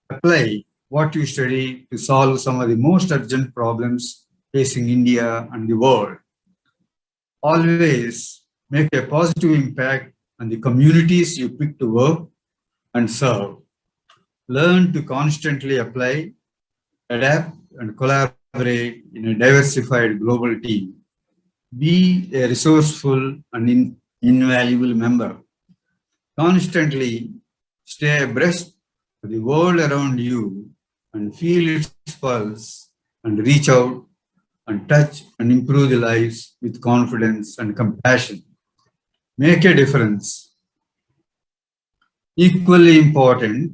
Apply what you study to solve some of the most urgent problems facing India and the world. Always make a positive impact on the communities you pick to work and serve. Learn to constantly apply, adapt, and collaborate in a diversified global team. Be a resourceful and invaluable member. Constantly stay abreast of the world around you and feel its pulse and reach out and touch and improve the lives with confidence and compassion. Make a difference. Equally important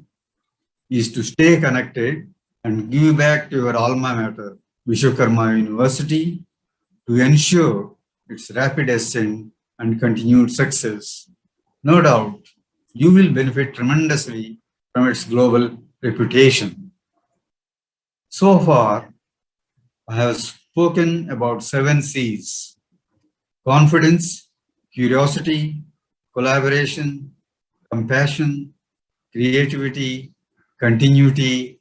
is to stay connected and give back to your alma mater, Vishwakarma University, to ensure its rapid ascent and continued success. No doubt, you will benefit tremendously from its global reputation. So far, I have spoken about 7 C's: confidence, curiosity, collaboration, compassion, creativity, continuity,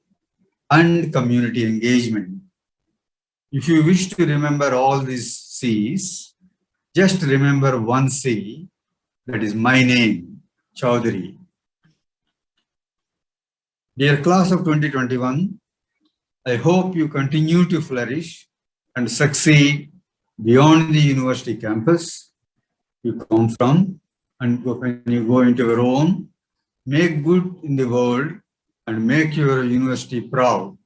and community engagement. If you wish to remember all these C's, just remember one C, that is my name, Chowdari. Dear class of 2021, I hope you continue to flourish and succeed beyond the university campus you come from, and when you go into your own, make good in the world and make your university proud.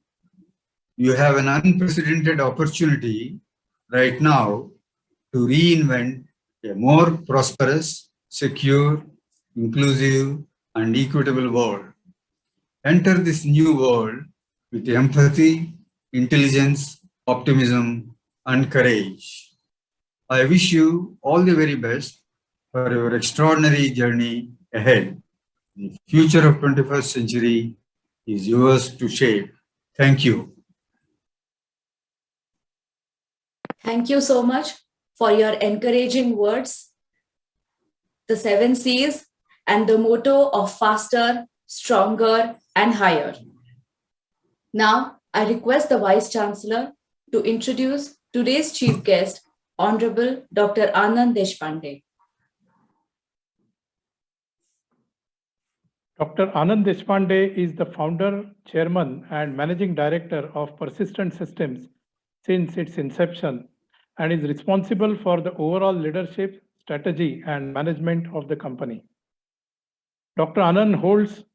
You have an unprecedented opportunity right now to reinvent a more prosperous, secure, inclusive, and equitable world. Enter this new world with empathy, intelligence, optimism, and courage. I wish you all the very best for your extraordinary journey ahead. The future of 21st century is yours to shape. Thank you. Thank you so much for your encouraging words, the 7 C's, and the motto of faster, stronger, and higher. Now, I request the Vice Chancellor to introduce today's chief guest, Honorable Dr. Anand Deshpande. Dr. Anand Deshpande is the founder, chairman, and managing director of Persistent Systems since its inception and is responsible for the overall leadership, strategy, and management of the company. Dr. Anand holds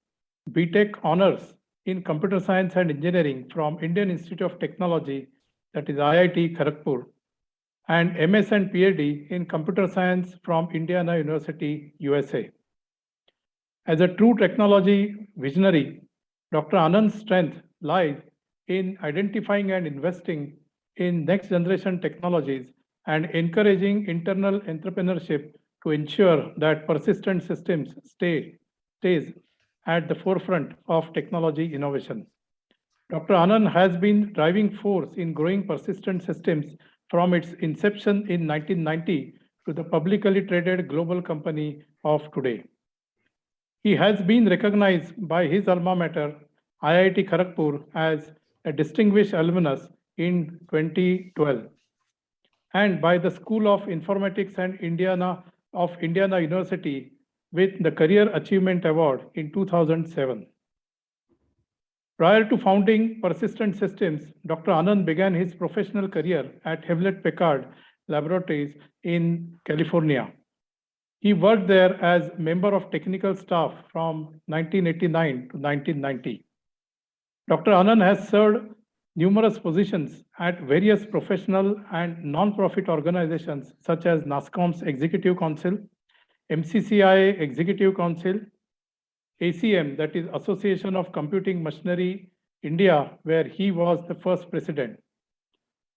BTech honors in Computer Science and Engineering from Indian Institute of Technology, that is IIT Kharagpur, and MS and PhD in Computer Science from Indiana University, USA. As a true technology visionary, Dr. Anand's strength lies in identifying and investing in next generation technologies and encouraging internal entrepreneurship to ensure that Persistent Systems stays at the forefront of technology innovation. Dr. Anand has been driving force in growing Persistent Systems from its inception in 1990 to the publicly traded global company of today. He has been recognized by his alma mater, IIT Kharagpur, as a distinguished alumnus in 2012, and by the School of Informatics and Indiana of Indiana University with the Career Achievement Award in 2007. Prior to founding Persistent Systems, Dr. Anand began his professional career at Hewlett-Packard Laboratories in California. He worked there as member of technical staff from 1989 to 1990. Dr. Anand has served numerous positions at various professional and non-profit organizations such as NASSCOM's Executive Council, MCCI Executive Council, ACM, that is Association of Computing Machinery India, where he was the first president.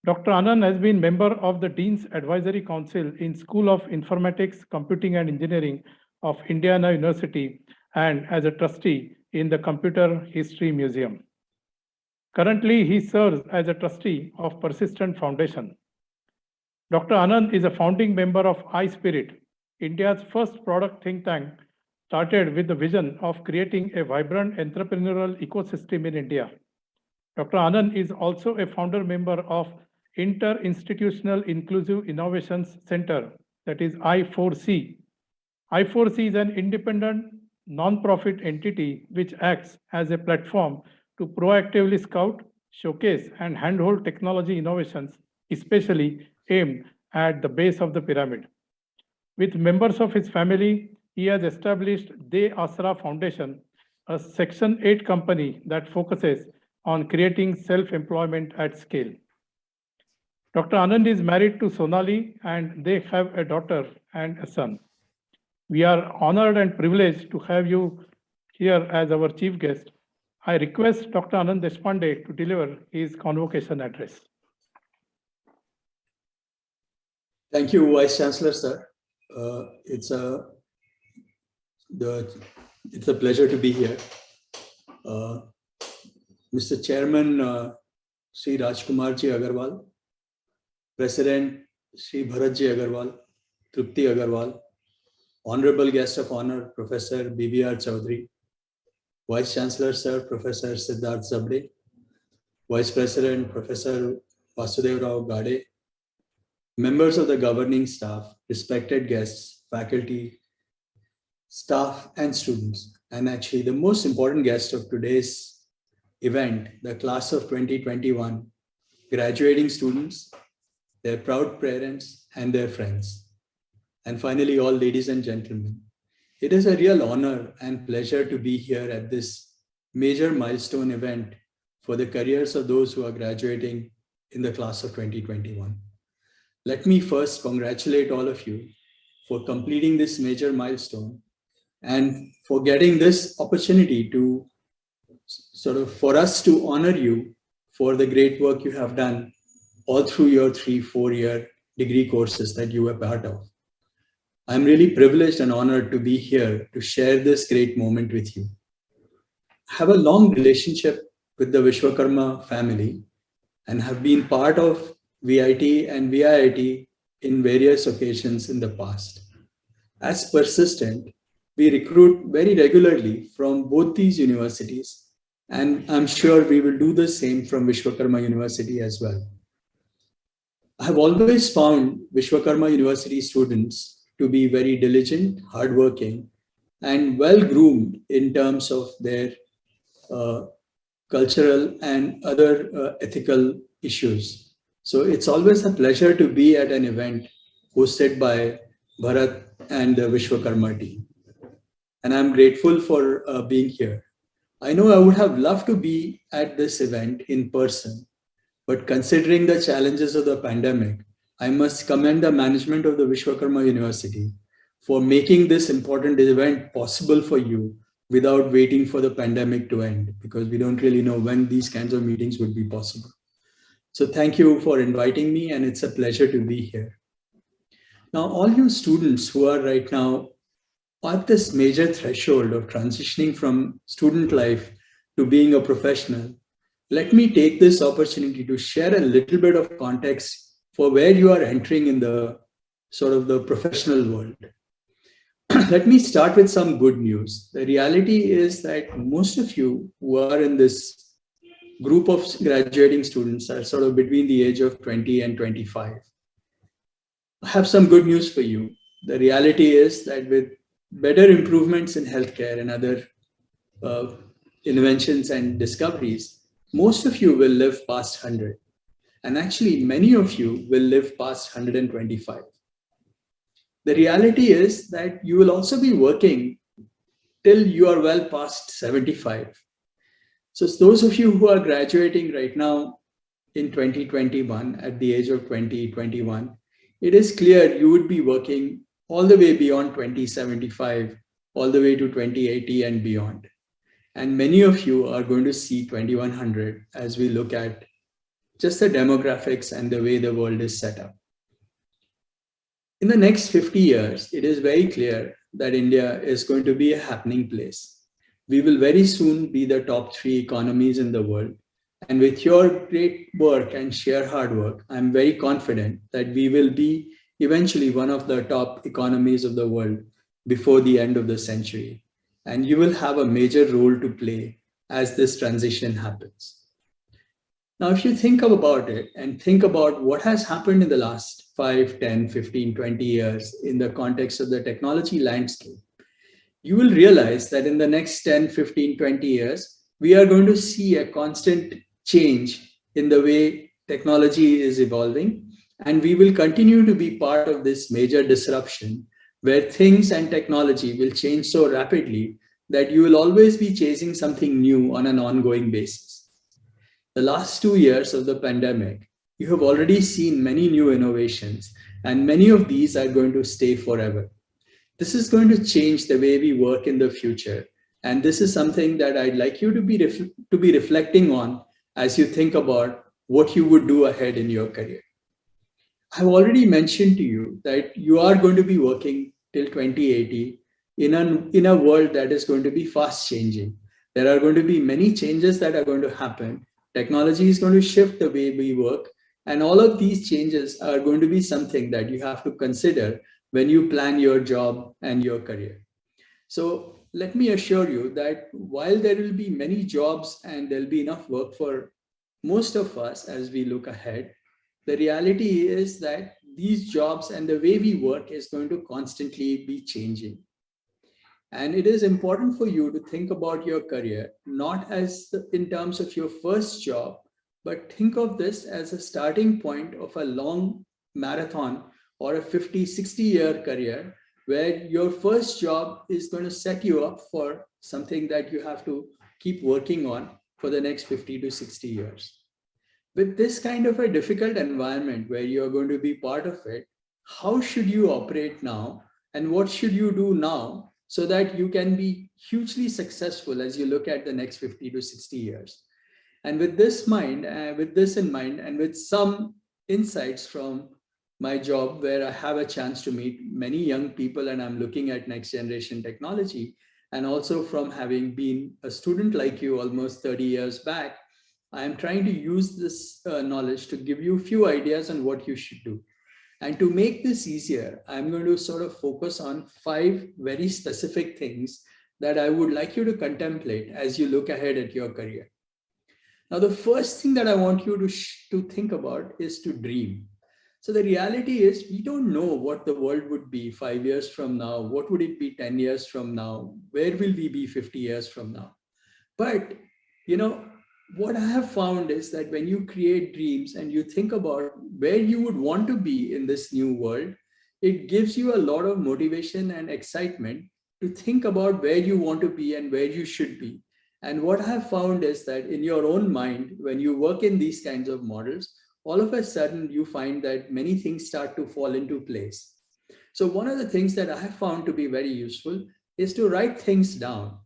Dr. Anand has been member of the Dean's Advisory Council in School of Informatics, Computing and Engineering of Indiana University and as a trustee in the Computer History Museum. Currently, he serves as a trustee of Persistent Foundation. Dr. Anand is a founding member of iSpirit, India's first product think tank, started with the vision of creating a vibrant entrepreneurial ecosystem in India. Dr. Anand is also a founder member of Inter-Institutional Inclusive Innovations Center, that is I4C. I4C is an independent non-profit entity which acts as a platform to proactively scout, showcase, and handhold technology innovations, especially aimed at the base of the pyramid. With members of his family, he has established De Asra Foundation, a Section 8 company that focuses on creating self-employment at scale. Dr. Anand is married to Sonali and they have a daughter and a son. We are honored and privileged to have you here as our chief guest. I request Dr. Anand Deshpande to deliver his convocation address. Thank you, Vice Chancellor, sir. It's a pleasure to be here. Mr. Chairman, Sri Rajkumarji Agarwal, President Sri Bharatji Agarwal, Trupti Agarwal, Honorable Guest of Honor, Professor BBR Chowdari, Vice Chancellor, Sir, Professor Siddharth Zabde, Vice President, Professor Vasudev Rao Gade, members of the governing staff, respected guests, faculty, staff, and students, and actually the most important guest of today's event, the class of 2021, graduating students, their proud parents, and their friends. And finally, all ladies and gentlemen, it is a real honor and pleasure to be here at this major milestone event for the careers of those who are graduating in the class of 2021. Let me first congratulate all of you for completing this major milestone and for getting this opportunity to for us to honor you for the great work you have done all through your 3-4 year degree courses that you were part of. I'm really privileged and honored to be here to share this great moment with you. I have a long relationship with the Vishwakarma family and have been part of VIT and VIIT in various occasions in the past. As Persistent, we recruit very regularly from both these universities, and I'm sure we will do the same from Vishwakarma University as well. I have always found Vishwakarma University students to be very diligent, hardworking, and well-groomed in terms of their cultural and other ethical issues. So it's always a pleasure to be at an event hosted by Bharat and the Vishwakarma team. And I'm grateful for being here. I know I would have loved to be at this event in person, but considering the challenges of the pandemic, I must commend the management of the Vishwakarma University for making this important event possible for you without waiting for the pandemic to end, because we don't really know when these kinds of meetings would be possible. So thank you for inviting me, and it's a pleasure to be here. Now, all you students who are right now at this major threshold of transitioning from student life to being a professional, let me take this opportunity to share a little bit of context for where you are entering in the the professional world. Let me start with some good news. The reality is that most of you who are in this group of graduating students are between the age of 20 and 25. I have some good news for you. The reality is that with better improvements in healthcare and other inventions and discoveries, most of you will live past 100. And actually, many of you will live past 125. The reality is that you will also be working till you are well past 75. So those of you who are graduating right now in 2021 at the age of 2021, it is clear you would be working all the way beyond 2075, all the way to 2080 and beyond. And many of you are going to see 2100 as we look at just the demographics and the way the world is set up. In the next 50 years, it is very clear that India is going to be a happening place. We will very soon be the top 3 economies in the world. And with your great work and sheer hard work, I'm very confident that we will be eventually one of the top economies of the world before the end of the century. And you will have a major role to play as this transition happens. Now, if you think about it and think about what has happened in the last 5, 10, 15, 20 years in the context of the technology landscape, you will realize that in the next 10, 15, 20 years, we are going to see a constant change in the way technology is evolving. And we will continue to be part of this major disruption where things and technology will change so rapidly that you will always be chasing something new on an ongoing basis. The last 2 years of the pandemic, you have already seen many new innovations, and many of these are going to stay forever. This is going to change the way we work in the future. And this is something that I'd like you to be reflecting on as you think about what you would do ahead in your career. I've already mentioned to you that you are going to be working till 2080 in a world that is going to be fast changing. There are going to be many changes that are going to happen. Technology is going to shift the way we work. And all of these changes are going to be something that you have to consider when you plan your job and your career. So let me assure you that while there will be many jobs and there'll be enough work for most of us as we look ahead, the reality is that these jobs and the way we work is going to constantly be changing. And it is important for you to think about your career, not as in terms of your first job, but think of this as a starting point of a long marathon or a 50, 60-year career where your first job is going to set you up for something that you have to keep working on for the next 50 to 60 years. With this kind of a difficult environment where you're going to be part of it, how should you operate now and what should you do now so that you can be hugely successful as you look at the next 50 to 60 years? And with this in mind, and with some insights from my job where I have a chance to meet many young people and I'm looking at next generation technology, and also from having been a student like you almost 30 years back, I am trying to use this knowledge to give you a few ideas on what you should do. And to make this easier, I'm going to sort of focus on 5 very specific things that I would like you to contemplate as you look ahead at your career. Now, the first thing that I want you to think about is to dream. So the reality is we don't know what the world would be 5 years from now. What would it be 10 years from now? Where will we be 50 years from now? But, what I have found is that when you create dreams and you think about where you would want to be in this new world, it gives you a lot of motivation and excitement to think about where you want to be and where you should be. And what I have found is that in your own mind, when you work in these kinds of models, all of a sudden you find that many things start to fall into place. So one of the things that I have found to be very useful is to write things down.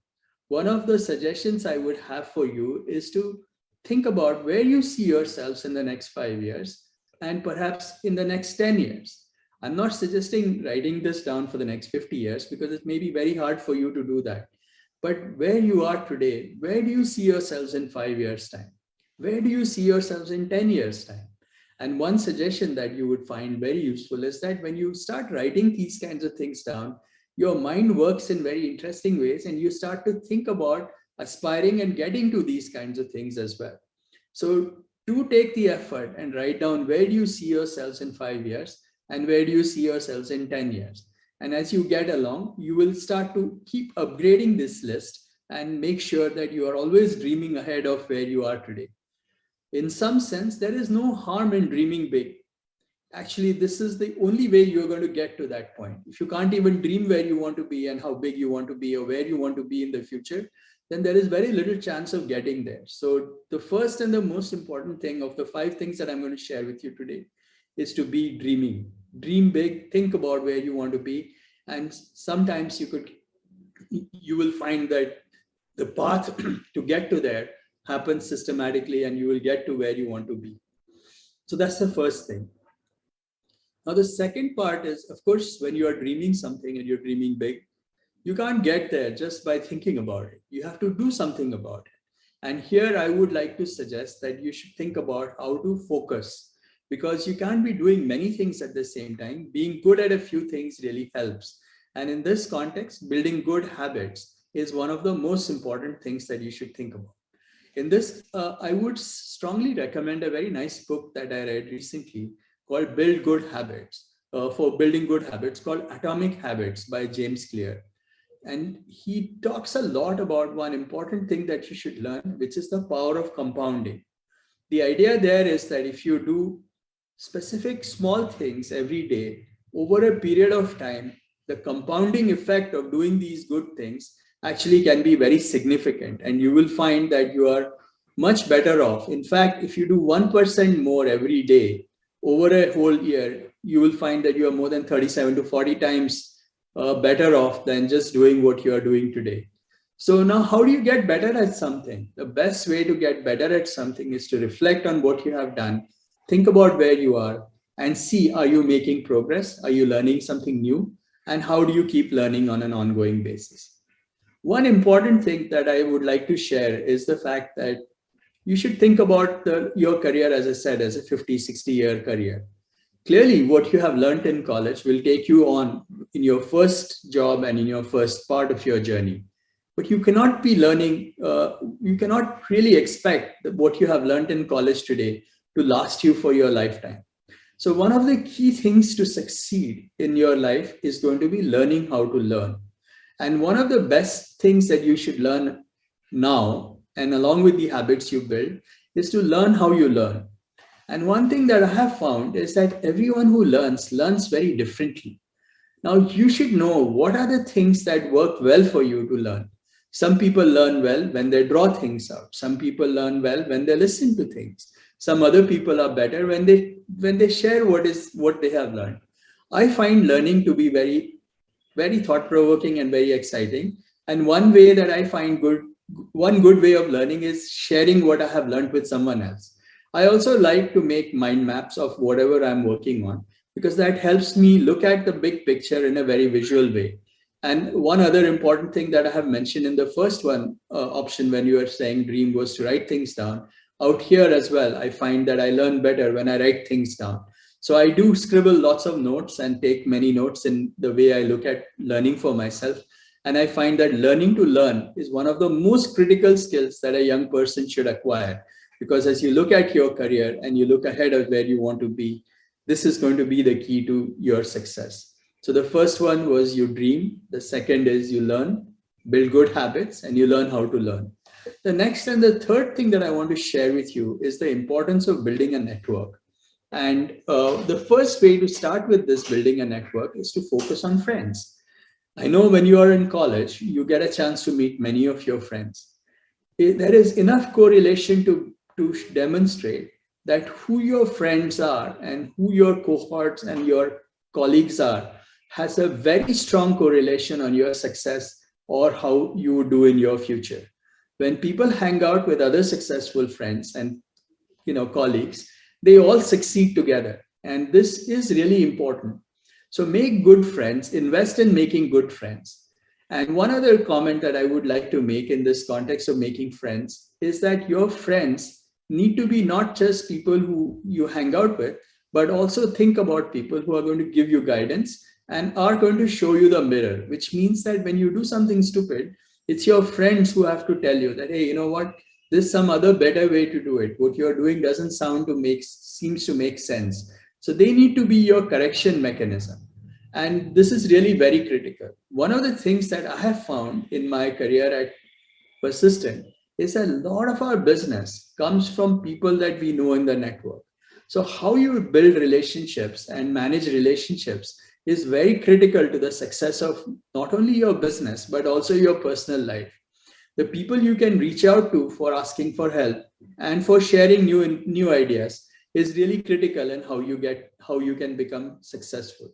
One of the suggestions I would have for you is to think about where you see yourselves in the next 5 years and perhaps in the next 10 years. I'm not suggesting writing this down for the next 50 years because it may be very hard for you to do that. But where you are today, where do you see yourselves in 5 years' time? Where do you see yourselves in 10 years' time? And one suggestion that you would find very useful is that when you start writing these kinds of things down, your mind works in very interesting ways and you start to think about aspiring and getting to these kinds of things as well. So do take the effort and write down where do you see yourselves in 5 years and where do you see yourselves in 10 years. And as you get along, you will start to keep upgrading this list and make sure that you are always dreaming ahead of where you are today. In some sense, there is no harm in dreaming big. Actually, this is the only way you're going to get to that point. If you can't even dream where you want to be and how big you want to be or where you want to be in the future, then there is very little chance of getting there. So the first and the most important thing of the 5 things that I'm going to share with you today is to be dreaming. Dream big, think about where you want to be. And sometimes you will find that the path to get to there happens systematically and you will get to where you want to be. So that's the first thing. Now, the second part is, of course, when you are dreaming something and you're dreaming big, you can't get there just by thinking about it. You have to do something about it. And here I would like to suggest that you should think about how to focus, because you can't be doing many things at the same time. Being good at a few things really helps. And in this context, building good habits is one of the most important things that you should think about. In this, I would strongly recommend a very nice book that I read recently called Build Good Habits, for building good habits, called Atomic Habits by James Clear. And he talks a lot about one important thing that you should learn, which is the power of compounding. The idea there is that if you do specific small things every day over a period of time, the compounding effect of doing these good things actually can be very significant. And you will find that you are much better off. In fact, if you do 1% more every day over a whole year, you will find that you are more than 37 to 40 times better off than just doing what you are doing today. So now, how do you get better at something? The best way to get better at something is to reflect on what you have done, think about where you are, and see, are you making progress? Are you learning something new? And how do you keep learning on an ongoing basis? One important thing that I would like to share is the fact that you should think about your career, as I said, as a 50, 60-year career. Clearly, what you have learned in college will take you on in your first job and in your first part of your journey. But you cannot be learning, you cannot really expect that what you have learned in college today to last you for your lifetime. So one of the key things to succeed in your life is going to be learning how to learn. And one of the best things that you should learn now, and along with the habits you build, is to learn how you learn. And one thing that I have found is that everyone who learns very differently. Now, you should know what are the things that work well for you to learn. Some people learn well when they draw things out. Some people learn well when they listen to things. Some other people are better when they share what they have learned. I find learning to be very, very thought-provoking and very exciting. And one way that I find one good way of learning is sharing what I have learned with someone else. I also like to make mind maps of whatever I'm working on, because that helps me look at the big picture in a very visual way. And one other important thing that I have mentioned in the first one option when you were saying dream was to write things down. Out here as well, I find that I learn better when I write things down. So I do scribble lots of notes and take many notes in the way I look at learning for myself. And I find that learning to learn is one of the most critical skills that a young person should acquire. Because as you look at your career and you look ahead of where you want to be, this is going to be the key to your success. So the first one was you dream. The second is you learn, build good habits, and you learn how to learn. The next and the third thing that I want to share with you is the importance of building a network. And the first way to start with this building a network is to focus on friends. I know when you are in college, you get a chance to meet many of your friends. There is enough correlation to demonstrate that who your friends are and who your cohorts and your colleagues are has a very strong correlation on your success or how you do in your future. When people hang out with other successful friends and colleagues, they all succeed together. And this is really important. So make good friends, invest in making good friends. And one other comment that I would like to make in this context of making friends is that your friends need to be not just people who you hang out with, but also think about people who are going to give you guidance and are going to show you the mirror, which means that when you do something stupid, it's your friends who have to tell you that, hey, you know what, there's some other better way to do it. What you're doing seems to make sense. So they need to be your correction mechanism. And this is really very critical. One of the things that I have found in my career at Persistent is a lot of our business comes from people that we know in the network. So how you build relationships and manage relationships is very critical to the success of not only your business, but also your personal life. The people you can reach out to for asking for help and for sharing new ideas is really critical in how you can become successful.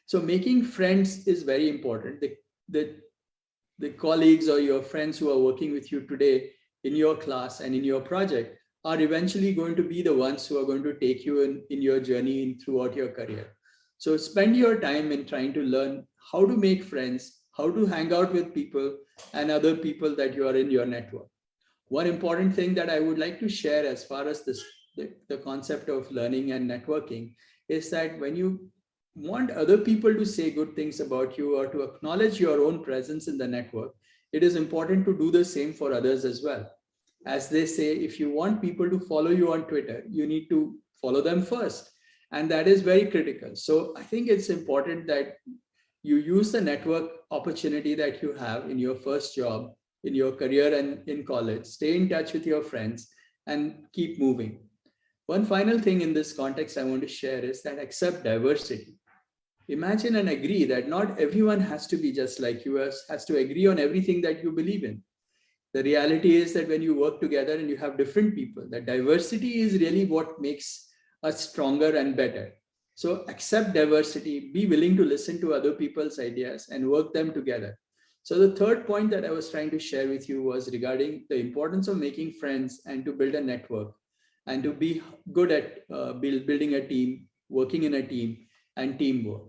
So making friends is very important. The colleagues or your friends who are working with you today in your class and in your project are eventually going to be the ones who are going to take you in your journey throughout your career. So spend your time in trying to learn how to make friends, how to hang out with people and other people that you are in your network. One important thing that I would like to share as far as the concept of learning and networking is that when you want other people to say good things about you or to acknowledge your own presence in the network, it is important to do the same for others as well. As they say, if you want people to follow you on Twitter, you need to follow them first. And that is very critical. So I think it's important that you use the network opportunity that you have in your first job, in your career and in college, stay in touch with your friends and keep moving. One final thing in this context I want to share is that accept diversity. Imagine and agree that not everyone has to be just like you, has to agree on everything that you believe in. The reality is that when you work together and you have different people, that diversity is really what makes us stronger and better. So accept diversity, be willing to listen to other people's ideas and work them together. So the third point that I was trying to share with you was regarding the importance of making friends and to build a network and to be good at building a team, working in a team and teamwork.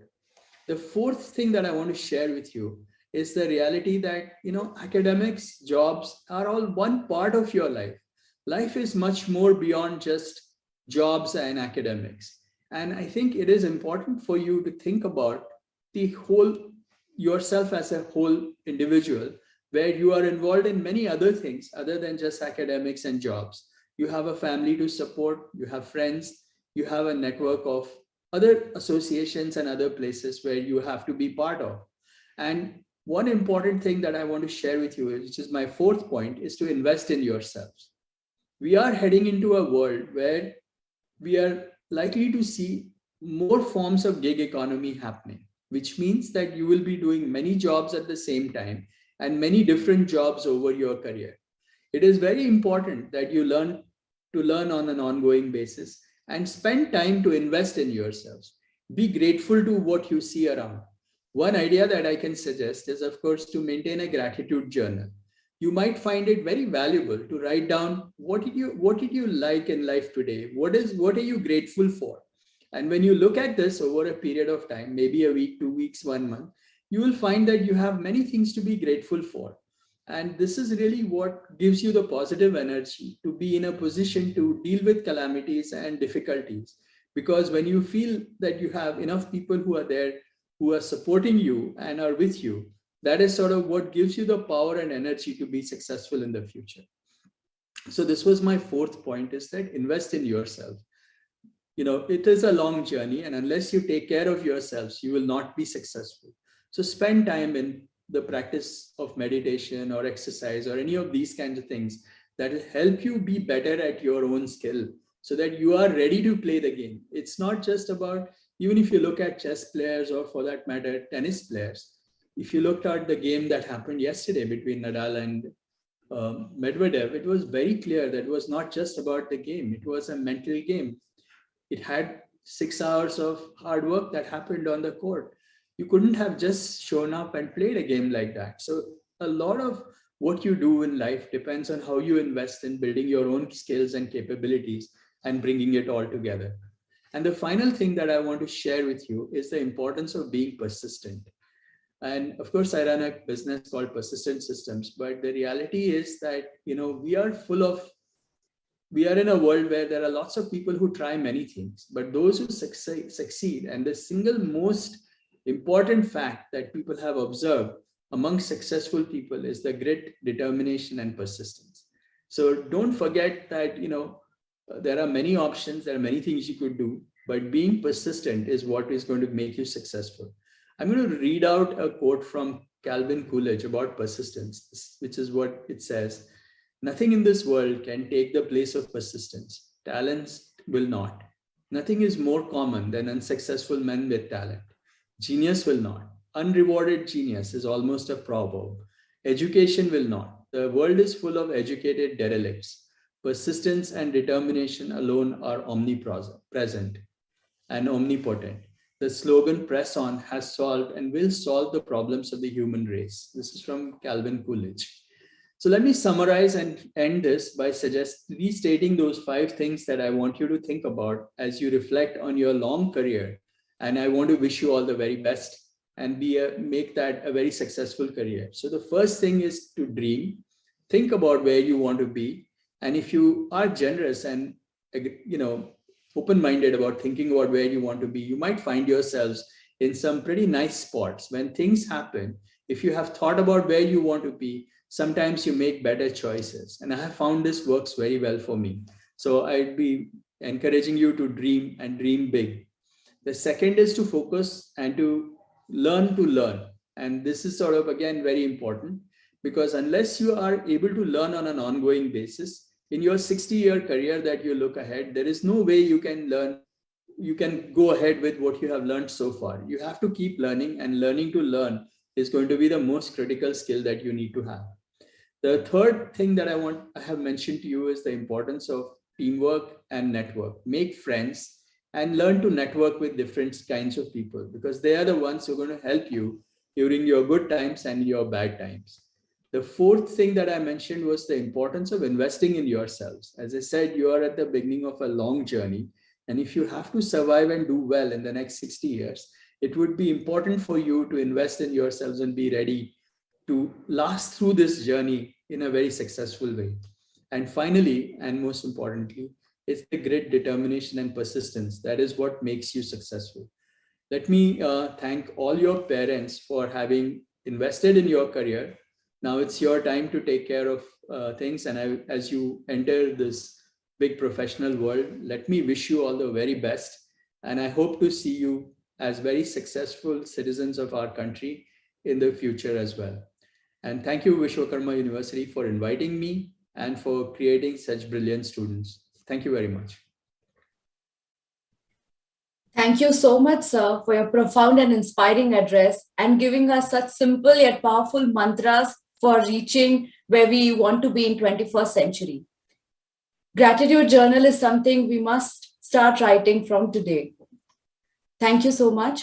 The fourth thing that I want to share with you is the reality that, academics, jobs are all one part of your life. Life is much more beyond just jobs and academics. And I think it is important for you to think about the whole yourself as a whole individual, where you are involved in many other things other than just academics and jobs. You have a family to support, you have friends, you have a network of other associations and other places where you have to be part of. And one important thing that I want to share with you, which is my fourth point, is to invest in yourselves. We are heading into a world where we are likely to see more forms of gig economy happening, which means that you will be doing many jobs at the same time and many different jobs over your career. It is very important that you learn on an ongoing basis and spend time to invest in yourselves. Be grateful to what you see around. One idea that I can suggest is, of course, to maintain a gratitude journal. You might find it very valuable to write down what did you like in life today? What are you grateful for? And when you look at this over a period of time, maybe a week, 2 weeks, 1 month, you will find that you have many things to be grateful for. And this is really what gives you the positive energy to be in a position to deal with calamities and difficulties. Because when you feel that you have enough people who are there, who are supporting you and are with you, that is sort of what gives you the power and energy to be successful in the future. So this was my fourth point, is that invest in yourself. It is a long journey, and unless you take care of yourselves, you will not be successful. So spend time in the practice of meditation or exercise or any of these kinds of things that will help you be better at your own skill so that you are ready to play the game. It's not just about, even if you look at chess players or for that matter, tennis players, if you looked at the game that happened yesterday between Nadal and Medvedev, it was very clear that it was not just about the game. It was a mental game. It had 6 hours of hard work that happened on the court. You couldn't have just shown up and played a game like that. So a lot of what you do in life depends on how you invest in building your own skills and capabilities and bringing it all together. And the final thing that I want to share with you is the importance of being persistent. And of course, I run a business called Persistent Systems, but the reality is that, we are in a world where there are lots of people who try many things, but those who succeed, and the single most important fact that people have observed among successful people is the grit, determination, and persistence. So don't forget that, there are many options, there are many things you could do, but being persistent is what is going to make you successful. I'm going to read out a quote from Calvin Coolidge about persistence, which is what it says. Nothing in this world can take the place of persistence. Talents will not. Nothing is more common than unsuccessful men with talent. Genius will not. Unrewarded genius is almost a proverb. Education will not. The world is full of educated derelicts. Persistence and determination alone are omnipresent and omnipotent. The slogan "Press On" has solved and will solve the problems of the human race. This is from Calvin Coolidge. So let me summarize and end this by restating those 5 things that I want you to think about as you reflect on your long career. And I want to wish you all the very best and make that a very successful career. So the first thing is to dream. Think about where you want to be. And if you are generous and open-minded about thinking about where you want to be, you might find yourselves in some pretty nice spots. When things happen, if you have thought about where you want to be, sometimes you make better choices. And I have found this works very well for me. So I'd be encouraging you to dream and dream big. The second is to focus and to learn. And this is sort of, again, very important, because unless you are able to learn on an ongoing basis, in your 60-year career that you look ahead, there is no way you can go ahead with what you have learned so far. You have to keep learning, and learning to learn is going to be the most critical skill that you need to have. The third thing that I have mentioned to you is the importance of teamwork and network. Make friends and learn to network with different kinds of people, because they are the ones who are going to help you during your good times and your bad times. The fourth thing that I mentioned was the importance of investing in yourselves. As I said, you are at the beginning of a long journey. And if you have to survive and do well in the next 60 years, it would be important for you to invest in yourselves and be ready to last through this journey in a very successful way. And finally, and most importantly, it's the grit, determination, and persistence. That is what makes you successful. Let me thank all your parents for having invested in your career. Now it's your time to take care of things. And as you enter this big professional world, let me wish you all the very best. And I hope to see you as very successful citizens of our country in the future as well. And thank you, Vishwakarma University, for inviting me and for creating such brilliant students. Thank you very much. Thank you so much, sir, for your profound and inspiring address and giving us such simple yet powerful mantras for reaching where we want to be in 21st century. Gratitude journal is something we must start writing from today. Thank you so much.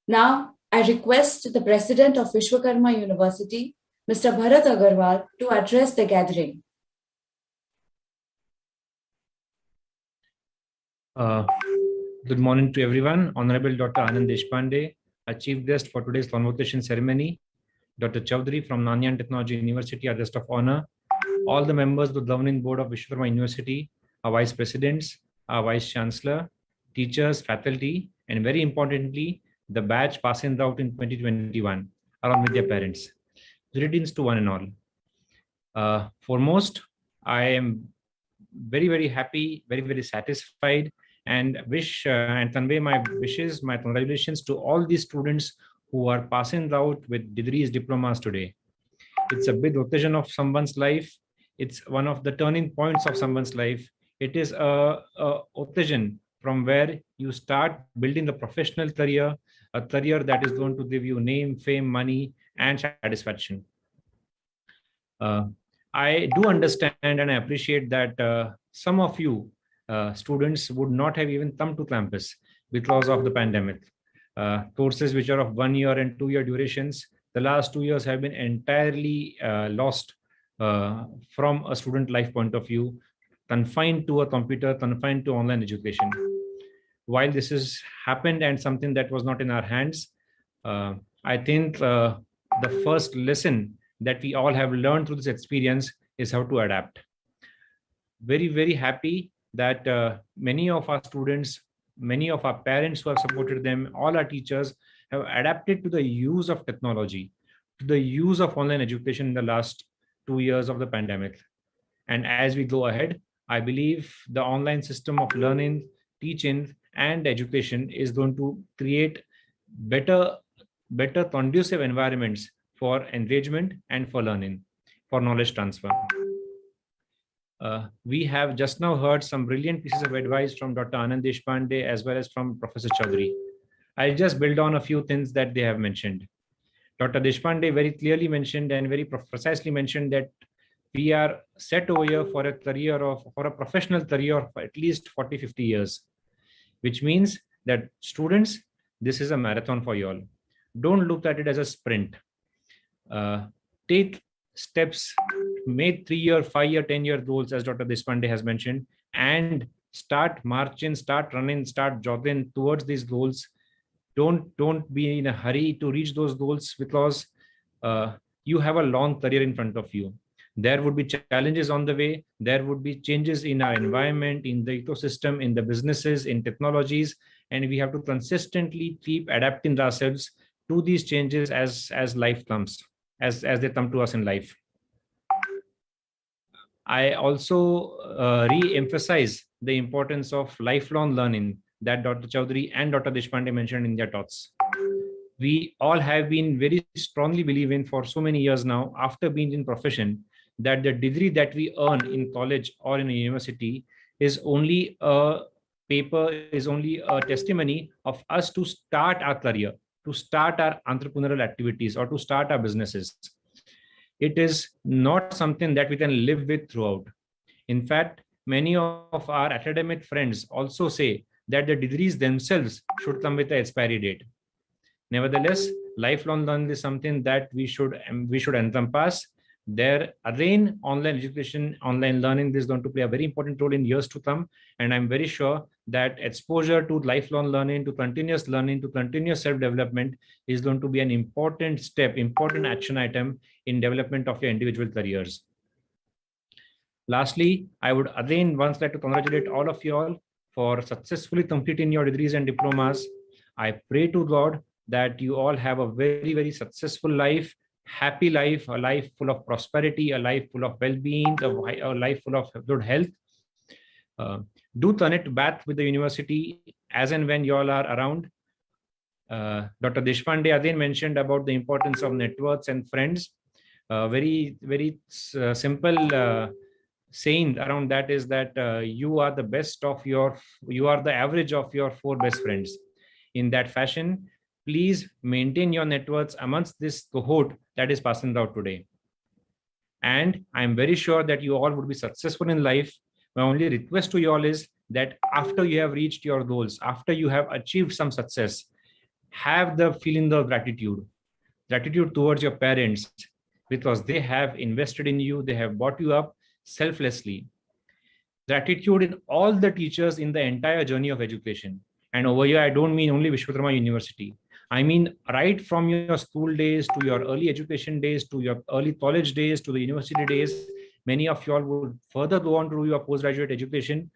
Now, I request the President of Vishwakarma University, Mr. Bharat Agarwal, to address the gathering. Good morning to everyone. Honorable Dr. Anand Deshpande, our Chief Guest for today's convocation ceremony. Dr. Chowdari from Nanyang Technology University, our guest of honor. All the members of the governing board of Vishwakarma University, our vice presidents, our vice chancellor, teachers, faculty, and very importantly, the batch passing out in 2021, along with their parents. Greetings to one and all. Foremost, I am very, very happy, very, very satisfied, and wish and convey my wishes, my congratulations to all these students who are passing out with degrees, diplomas today. It's a big occasion of someone's life. It's one of the turning points of someone's life. It is a occasion from where you start building the professional career, a career that is going to give you name, fame, money, and satisfaction. I do understand and I appreciate that some of you students would not have even come to campus because of the pandemic. Courses which are of 1 year and 2 year durations, the last 2 years have been entirely lost from a student life point of view, confined to a computer, confined to online education. While this has happened and something that was not in our hands, I think the first lesson that we all have learned through this experience is how to adapt. Very, very happy that many of our students, many of our parents who have supported them, all our teachers have adapted to the use of technology, to the use of online education in the last 2 years of the pandemic. And as we go ahead, I believe the online system of learning, teaching, and education is going to create better better conducive environments for engagement and for learning, for knowledge transfer. We have just now heard some brilliant pieces of advice from Dr. Anand Deshpande as well as from Professor Chowdari. I'll just build on a few things that they have mentioned. Dr. Deshpande very clearly mentioned and very precisely mentioned that we are set over here for a professional career of at least 40, 50 years, which means that students, this is a marathon for you all. Don't look at it as a sprint. Take steps, make 3-year, 5-year, 10-year goals, as Dr. Deshpande has mentioned, and start marching, start running, start jogging towards these goals. Don't be in a hurry to reach those goals, because you have a long career in front of you. There would be challenges on the way. There would be changes in our environment, in the ecosystem, in the businesses, in technologies, and we have to consistently keep adapting ourselves to these changes as life comes, as they come to us in life. I also re-emphasize the importance of lifelong learning that Dr. Chowdari and Dr. Deshpande mentioned in their talks. We all have been very strongly believing for so many years now, after being in profession, that the degree that we earn in college or in a university is only a paper, is only a testimony of us to start our career, to start our entrepreneurial activities, or to start our businesses. It is not something that we can live with throughout. In fact, many of our academic friends also say that the degrees themselves should come with an expiry date. Nevertheless, lifelong learning is something that we should encompass. There, again, online education, online learning is going to play a very important role in years to come. And I'm very sure that exposure to lifelong learning, to continuous learning, to continuous self-development is going to be an important step, important action item in development of your individual careers. Lastly, I would again once like to congratulate all of you all for successfully completing your degrees and diplomas. I pray to God that you all have a very, very successful life, happy life, a life full of prosperity, a life full of well-being, a life full of good health. Do turn it back with the university as and when you all are around. Dr. Deshpande again mentioned about the importance of networks and friends. Very, very simple saying around that is that you are the best of you are the average of your 4 best friends. In that fashion, please maintain your networks amongst this cohort that is passing out today. And I'm very sure that you all would be successful in life. My only request to you all is that after you have reached your goals, after you have achieved some success, have the feeling of gratitude towards your parents, because they have invested in you, they have brought you up selflessly. Gratitude in all the teachers in the entire journey of education. And over here, I don't mean only Vishwakarma University. I mean, right from your school days to your early education days, to your early college days, to the university days, many of you all would further go on to your postgraduate education.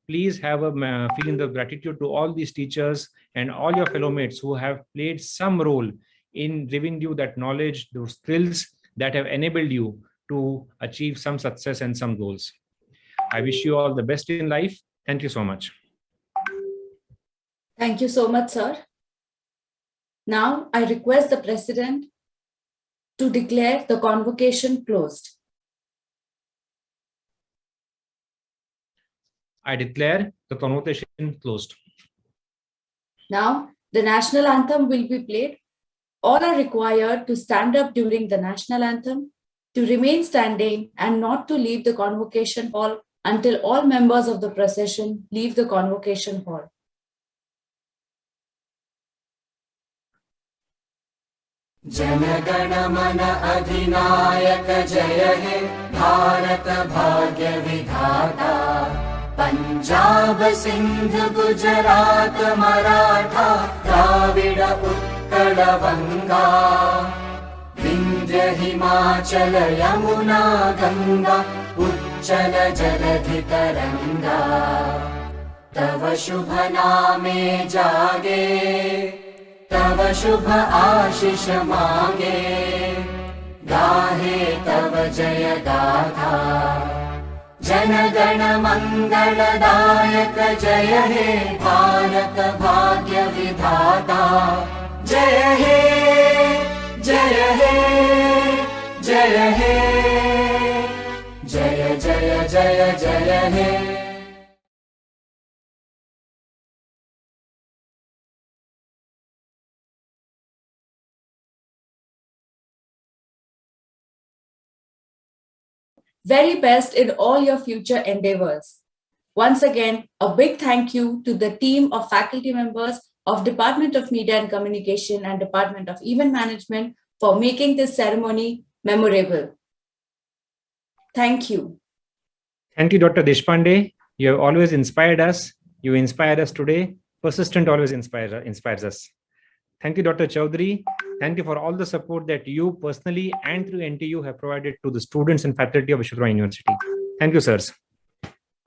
Please have a feeling of gratitude to all these teachers and all your fellow mates who have played some role in giving you that knowledge, those skills that have enabled you to achieve some success and some goals. I wish you all the best in life. Thank you so much. Thank you so much, sir. Now, I request the President to declare the convocation closed. I declare the convocation closed. Now, the national anthem will be played. All are required to stand up during the national anthem, to remain standing and not to leave the convocation hall until all members of the procession leave the convocation hall. जनगण मन अधिनायक जय हे भारत भाग्य विधाता पंजाब सिंध गुजरात मराठा द्राविड उत्कल बंगा विंध्य हिमाचल यमुना गंगा उच्चल जलधि तरंगा तव शुभ नामे जागे तव शुभ आशीष मांगे गाहे तव जय गाथा जनगण मंगलदायक जय हे भारत भाग्य विधाता जय हे जय हे जय हे जय जय जय जय हे। Very best in all your future endeavors. Once again, a big thank you to the team of faculty members of Department of Media and Communication and Department of Event Management for making this ceremony memorable. Thank you. Thank you, Dr. Deshpande. You have always inspired us. You inspire us today. Persistent always inspires us. Thank you, Dr. Chowdari. Thank you for all the support that you personally and through NTU have provided to the students and faculty of Vishwakarma University. Thank you, sirs.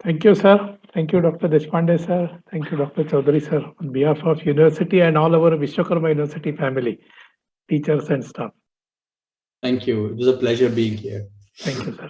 Thank you, sir. Thank you, Dr. Deshpande, sir. Thank you, Dr. Chowdari, sir. On behalf of University and all our Vishwakarma University family, teachers and staff. Thank you. It was a pleasure being here. Thank you, sir.